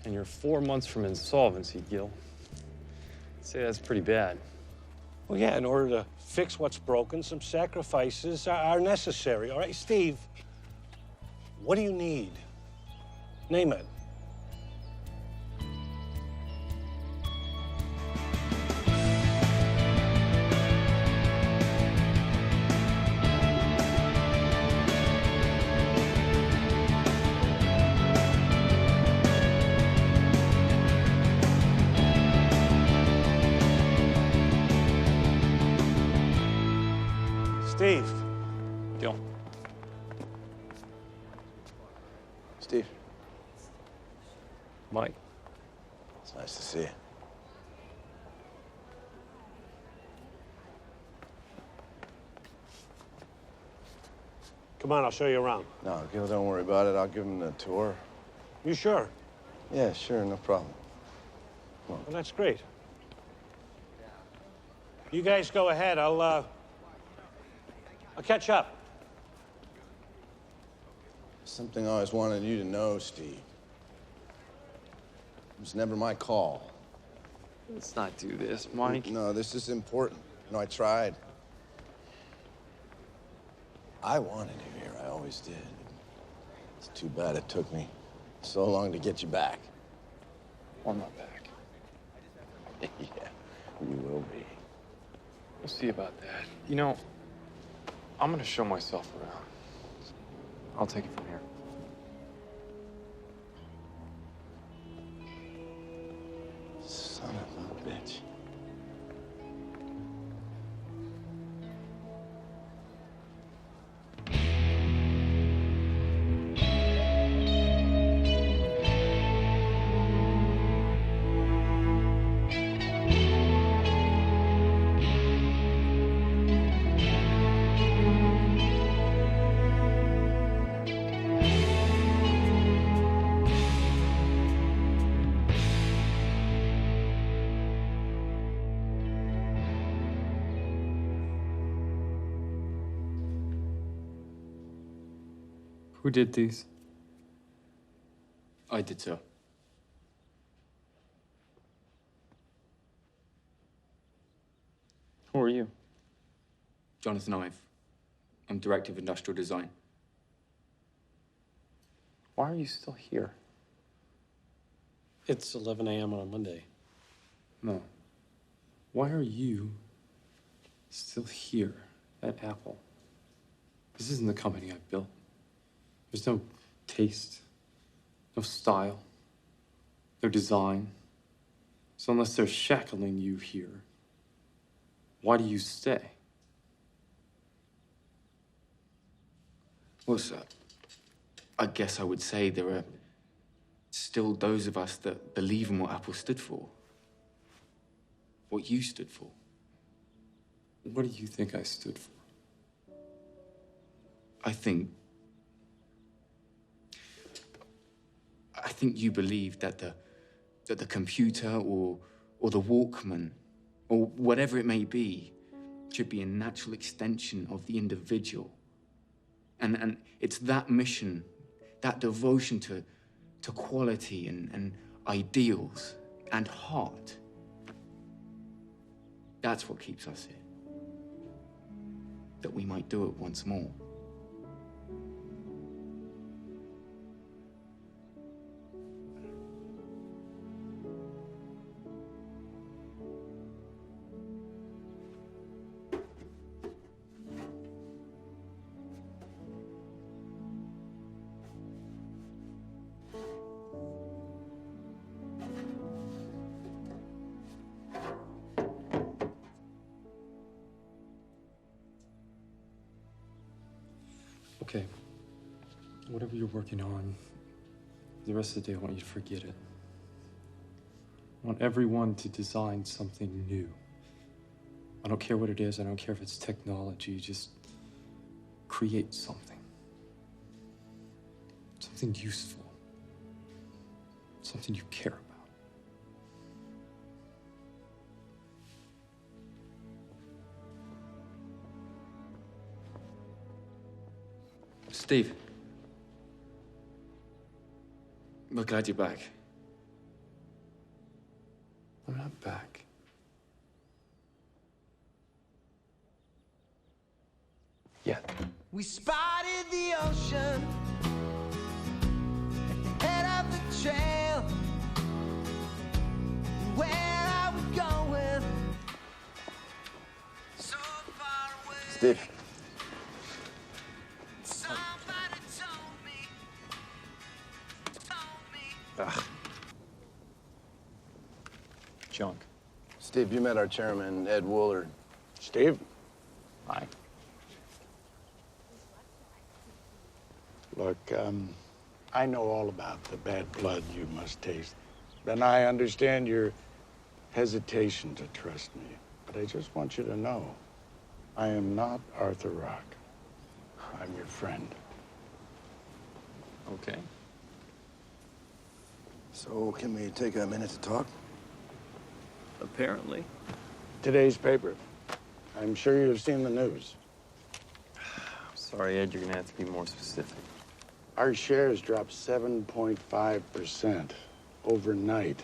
Speaker 1: And you're 4 months from insolvency, Gil. I'd say that's pretty bad.
Speaker 23: Well, yeah, in order to fix what's broken, some sacrifices are necessary. All right, Steve, what do you need? Name it. Steve.
Speaker 1: Gil.
Speaker 20: Steve.
Speaker 1: Mike.
Speaker 20: It's nice to see you.
Speaker 23: Come on, I'll show you around.
Speaker 20: No, Gil, don't worry about it. I'll give him the tour.
Speaker 23: You sure?
Speaker 20: Yeah, sure, no problem.
Speaker 23: Well, that's great. You guys go ahead. I'll catch up.
Speaker 20: Something I always wanted you to know, Steve. was never my call.
Speaker 15: Let's not do this, Mike.
Speaker 20: No, this is important. You know, I tried. I wanted you here. I always did. It's too bad it took me so long to get you back.
Speaker 15: I'm not back.
Speaker 20: Yeah, you will be.
Speaker 15: We'll see about that. You know, I'm gonna show myself around. I'll take it from here.
Speaker 20: Son of a bitch.
Speaker 15: Who did these?
Speaker 11: I did, sir.
Speaker 15: Who are you?
Speaker 11: Jonathan Ive. I'm Director of Industrial Design.
Speaker 15: Why are you still here?
Speaker 23: It's 11 a.m. on a Monday.
Speaker 15: No. Why are you still here at Apple? This isn't the company I built. There's no taste, no style, no design. So unless they're shackling you here, why do you stay?
Speaker 11: Well, sir, I guess I would say there are still those of us that believe in what Apple stood for. What you stood for.
Speaker 15: What do you think I stood for?
Speaker 11: I think you believe that the computer or the Walkman or whatever it may be should be a natural extension of the individual. And it's that mission, that devotion to quality and ideals and heart. That's what keeps us here. That we might do it once more.
Speaker 15: Okay. Whatever you're working on, the rest of the day I want you to forget it. I want everyone to design something new. I don't care what it is, I don't care if it's technology, just create something. Something useful. Something you care about.
Speaker 11: Steve. We're glad you're back.
Speaker 15: I'm not back. Yet.
Speaker 18: We spotted the ocean at the head of the trail. Where are we going? So far away.
Speaker 20: Steve.
Speaker 18: Somebody told me.
Speaker 20: Ugh.
Speaker 15: Junk.
Speaker 20: Steve, you met our chairman, Ed Woolard.
Speaker 19: Steve?
Speaker 15: Hi.
Speaker 19: Look, I know all about the bad blood you must taste. And I understand your hesitation to trust me. But I just want you to know, I am not Arthur Rock. I'm your friend.
Speaker 15: Okay.
Speaker 20: So, can we take a minute to talk?
Speaker 15: Apparently.
Speaker 19: Today's paper. I'm sure you've seen the news.
Speaker 15: Sorry, Ed, you're gonna have to be more specific.
Speaker 19: Our shares dropped 7.5%. overnight.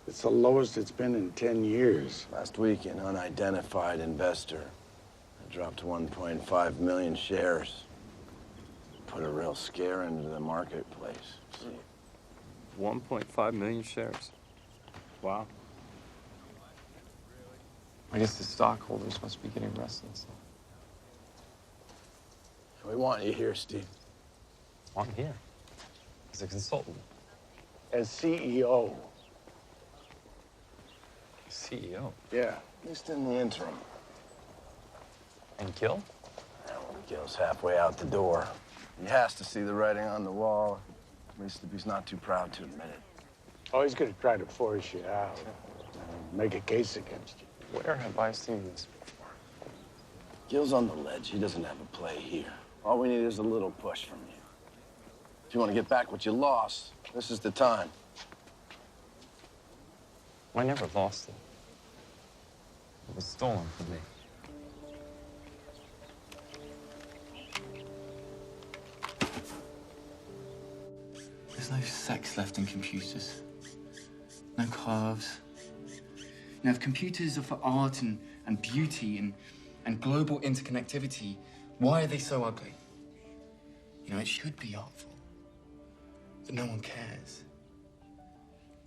Speaker 19: It's the lowest it's been in 10 years.
Speaker 20: Last week, an unidentified investor dropped 1.5 million shares. Put a real scare into the marketplace.
Speaker 15: 1.5 million shares. Wow.
Speaker 1: I guess the stockholders must be getting restless.
Speaker 20: We want you here, Steve.
Speaker 1: Want me here? As a consultant.
Speaker 19: As CEO.
Speaker 1: CEO?
Speaker 20: Yeah, at least in the interim.
Speaker 1: And Gil?
Speaker 20: Well, Gil's halfway out the door. He has to see the writing on the wall, at least if he's not too proud to admit it.
Speaker 19: Oh, he's gonna try to force you out. Make a case against you.
Speaker 1: Where have I seen this before?
Speaker 20: Gil's on the ledge. He doesn't have a play here. All we need is a little push from you. If you want to get back what you lost, this is the time.
Speaker 1: I never lost it. It was stolen from me.
Speaker 11: There's no sex left in computers. No curves. You know, if computers are for art and beauty and global interconnectivity, why are they so ugly? You know, it should be artful. But no one cares.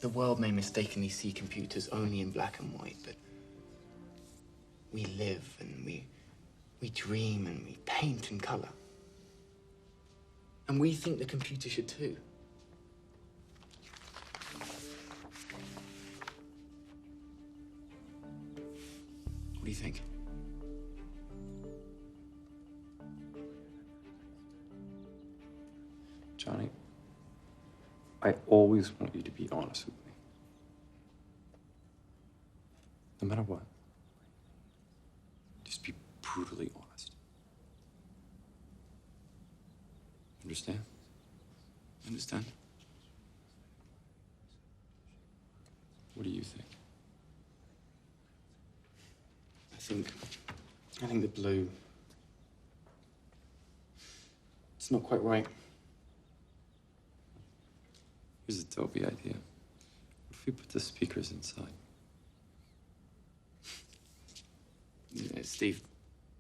Speaker 11: The world may mistakenly see computers only in black and white, but we live and we dream and we paint in color. And we think the computer should too. What do you think?
Speaker 1: Johnny, I always want you to be honest with me. No matter what. Just be brutally honest. Understand?
Speaker 11: Understand?
Speaker 1: What do you think?
Speaker 11: I think the blue, it's not quite right.
Speaker 1: Here's a dopey idea. What if we put the speakers inside?
Speaker 11: Yeah, Steve,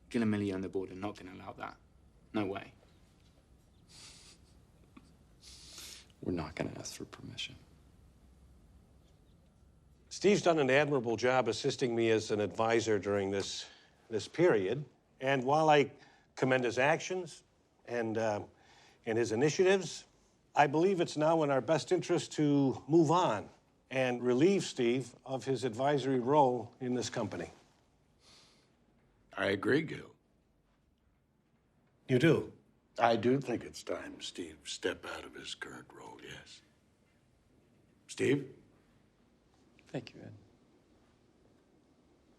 Speaker 11: Gil and Millie on the board are not going to allow that. No way.
Speaker 1: We're not going to ask for permission.
Speaker 23: Steve's done an admirable job assisting me as an advisor during this period. And while I commend his actions and his initiatives, I believe it's now in our best interest to move on and relieve Steve of his advisory role in this company.
Speaker 19: I agree, Gil.
Speaker 23: You do?
Speaker 19: I do think it's time Steve step out of his current role, yes. Steve?
Speaker 1: Thank you, Ed.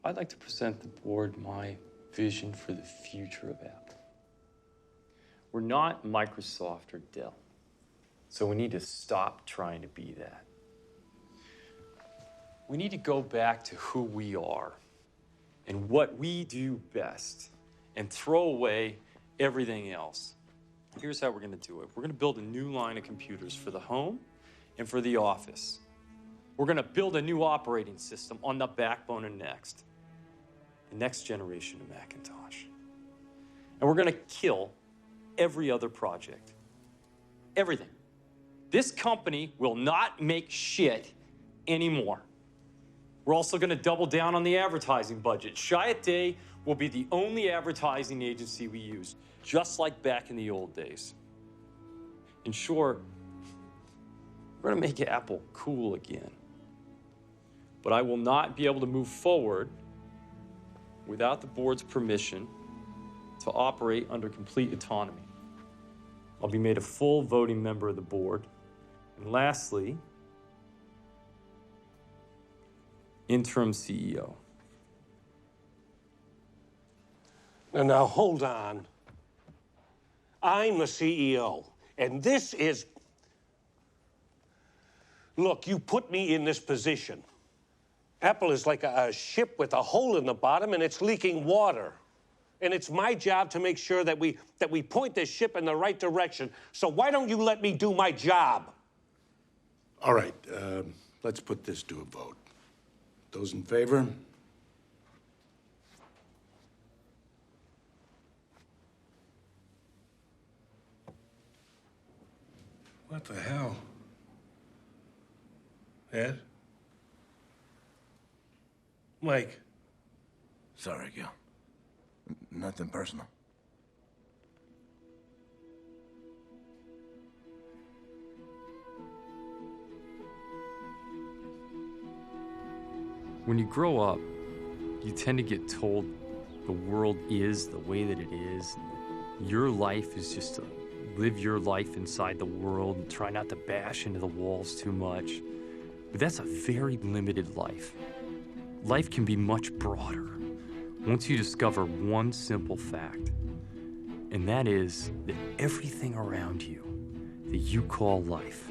Speaker 1: I'd like to present the board my vision for the future of Apple. We're not Microsoft or Dell, so we need to stop trying to be that. We need to go back to who we are and what we do best and throw away everything else. Here's how we're going to do it. We're going to build a new line of computers for the home and for the office. We're going to build a new operating system on the backbone of Next, the next generation of Macintosh. And we're going to kill every other project. Everything. This company will not make shit anymore. We're also going to double down on the advertising budget. Chiat Day will be the only advertising agency we use, just like back in the old days. In short, we're going to make Apple cool again. But I will not be able to move forward without the board's permission to operate under complete autonomy. I'll be made a full voting member of the board. And lastly, interim CEO.
Speaker 23: Now, hold on. I'm the CEO, and this is... Look, you put me in this position. Apple is like a ship with a hole in the bottom, and it's leaking water. And it's my job to make sure that we point this ship in the right direction. So why don't you let me do my job?
Speaker 14: All right, let's put this to a vote. Those in favor? What the hell? Ed? Mike?
Speaker 20: Sorry, Gil. Nothing personal.
Speaker 15: When you grow up, you tend to get told the world is the way that it is. Your life is just to live your life inside the world and try not to bash into the walls too much. But that's a very limited life. Life can be much broader once you discover one simple fact, and that is that everything around you that you call life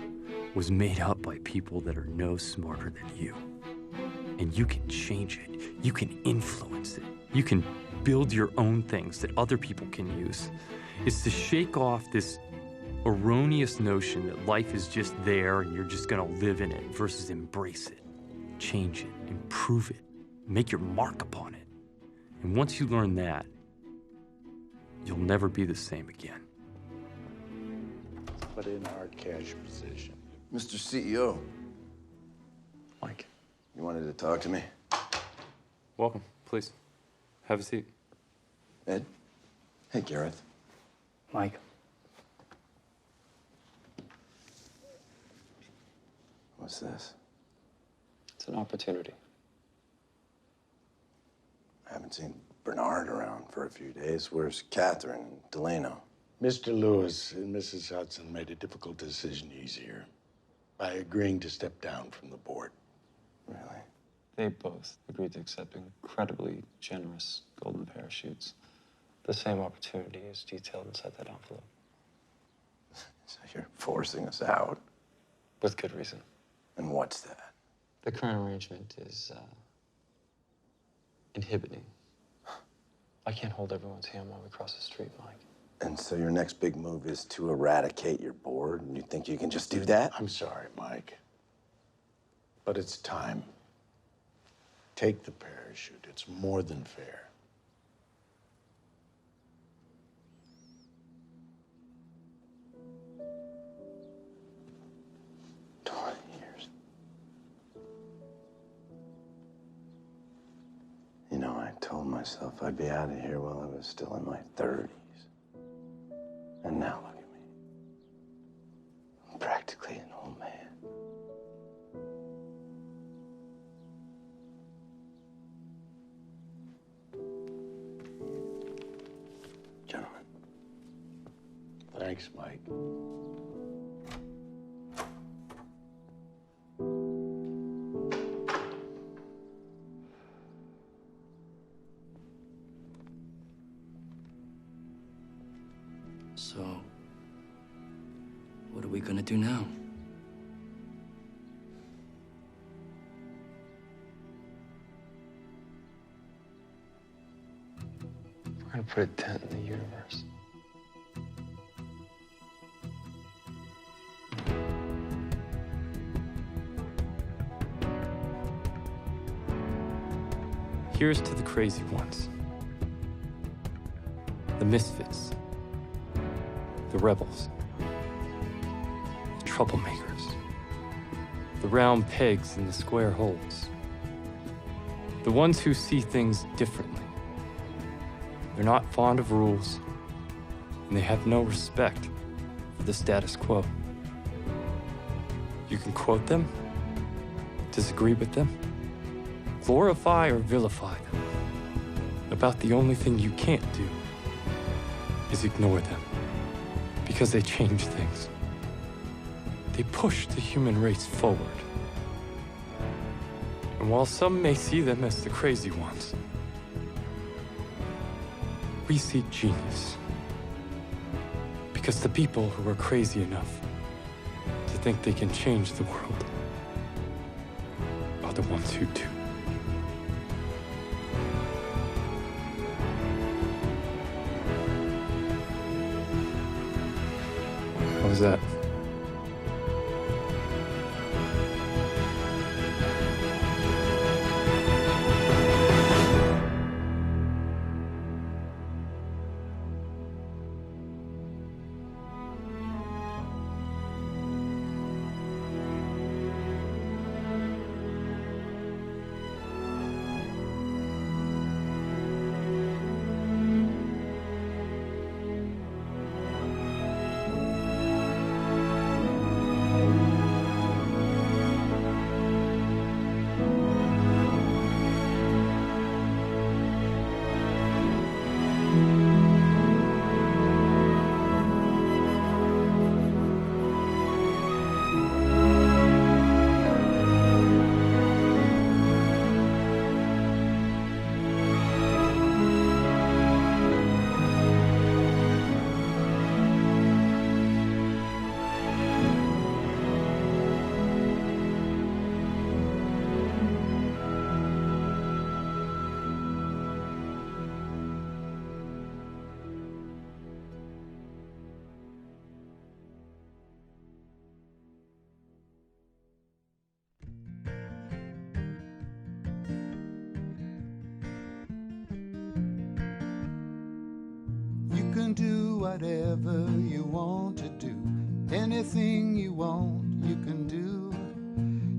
Speaker 15: was made up by people that are no smarter than you. And you can change it. You can influence it. You can build your own things that other people can use. It's to shake off this erroneous notion that life is just there and you're just gonna live in it versus embrace it, change it, improve it, make your mark upon it. And once you learn that, you'll never be the same again.
Speaker 14: But in our cash position.
Speaker 20: Mr. CEO.
Speaker 15: Mike.
Speaker 20: You wanted to talk to me?
Speaker 15: Welcome, please. Have a seat.
Speaker 20: Ed? Hey, Gareth.
Speaker 2: Mike.
Speaker 20: What's this?
Speaker 15: It's an opportunity.
Speaker 20: I haven't seen Bernard around for a few days. Where's Catherine and Delano?
Speaker 14: Mr. Lewis and Mrs. Hudson made a difficult decision easier by agreeing to step down from the board.
Speaker 20: Really?
Speaker 8: They both agreed to accept incredibly generous golden parachutes. The same opportunity is detailed inside that envelope.
Speaker 20: So you're forcing us out?
Speaker 8: With good reason.
Speaker 20: And what's that?
Speaker 8: The current arrangement is inhibiting. I can't hold everyone's hand while we cross the street, Mike.
Speaker 20: And so your next big move is to eradicate your board, and you think you can just do that?
Speaker 14: I'm sorry, Mike. But it's time. Take the parachute. It's more than fair.
Speaker 20: You know, I told myself I'd be out of here while I was still in my 30s. And now look at me. I'm practically an old man. Gentlemen.
Speaker 14: Thanks, Mike.
Speaker 10: So, what are we gonna do now?
Speaker 8: We're gonna put a dent in the universe.
Speaker 15: Here's to the crazy ones. The misfits. The rebels. The troublemakers. The round pegs in the square holes. The ones who see things differently. They're not fond of rules, and they have no respect for the status quo. You can quote them, disagree with them, glorify or vilify them. About the only thing you can't do is ignore them, because they change things. They push the human race forward. And while some may see them as the crazy ones, we see genius. Because the people who are crazy enough to think they can change the world are the ones who do. What was that?
Speaker 3: can do whatever you want to do. Anything you want, you can do.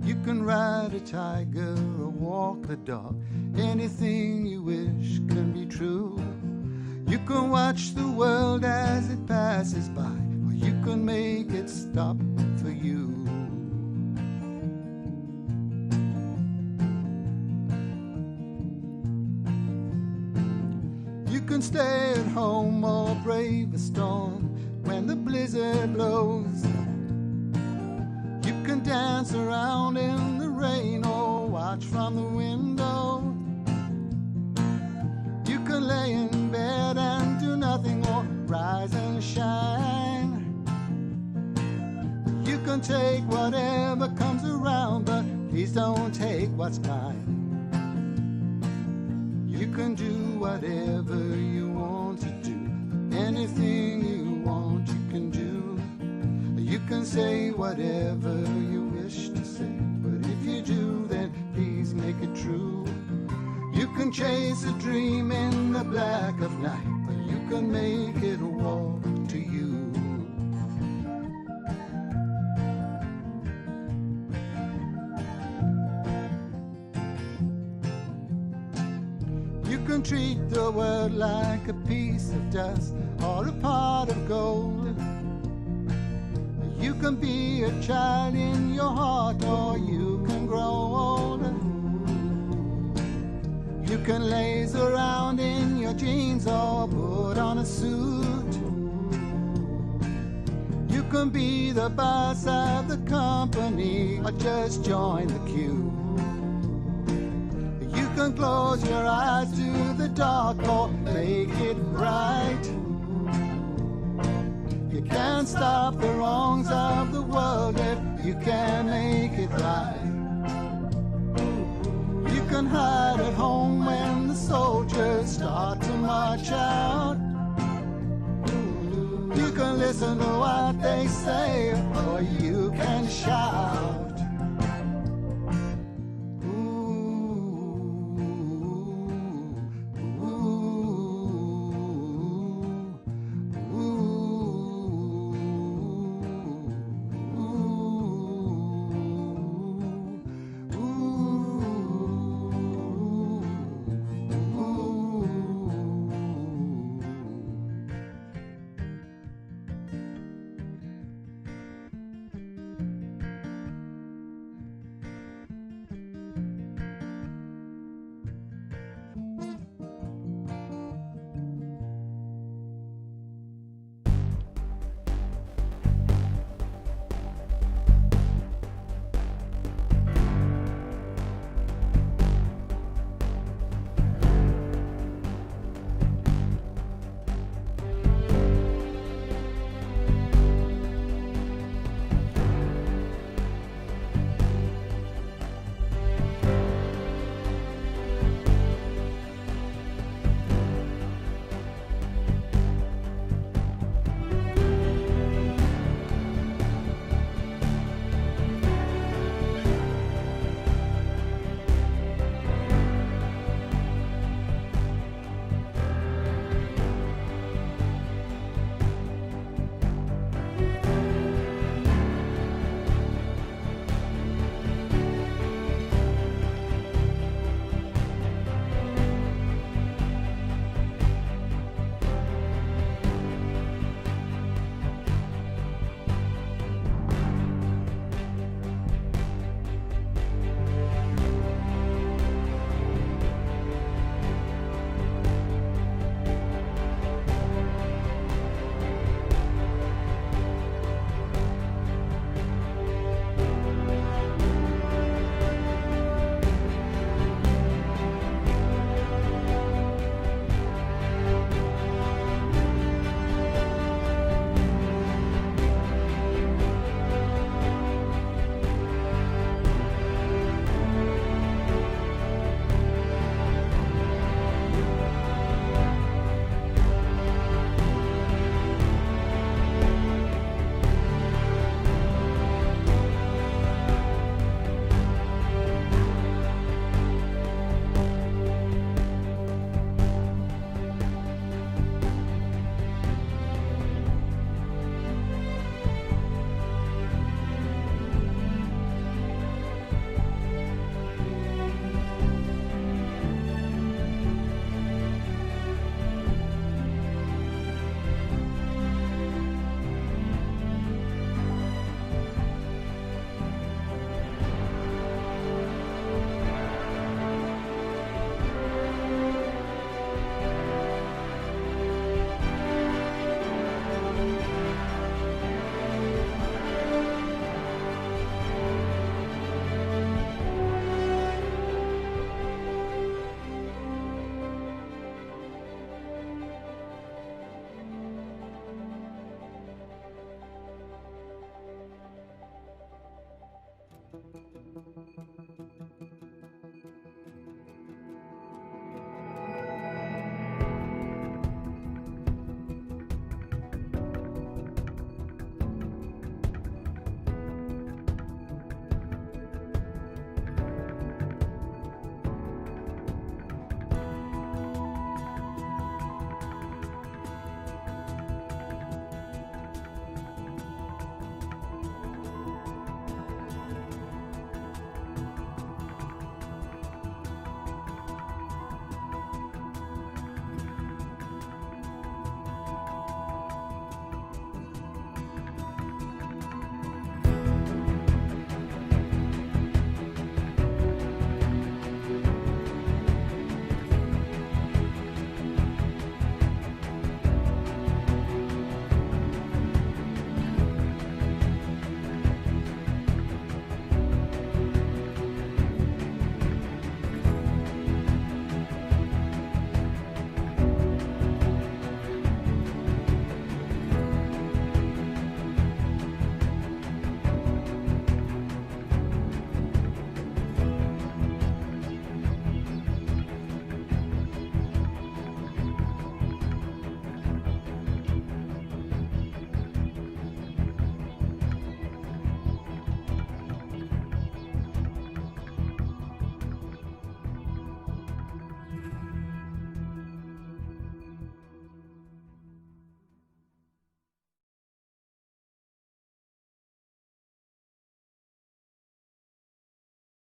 Speaker 3: You can ride a tiger or walk the dog. Anything you wish can be true. You can watch the world as it passes by, or you can make it stop for you. You can stay at home or brave a storm when the blizzard blows. You can dance around in the rain or watch from the window. You can lay in bed and do nothing or rise and shine. You can take whatever comes around, but please don't take what's mine. You can do whatever you want to do. Anything you want, you can do. You can say whatever you wish to say, but if you do, then please make it true. You can chase a dream in the black of night, but you can make it walk to you. You can treat the world like a piece of dust or a pot of gold. You can be a child in your heart, or you can grow old. You can laze around in your jeans or put on a suit. You can be the boss of the company or just join the queue. You can close your eyes to the dark or make it bright. You can't stop the wrongs of the world if you can make it right. You can hide at home when the soldiers start to march out. You can listen to what they say, or you can shout.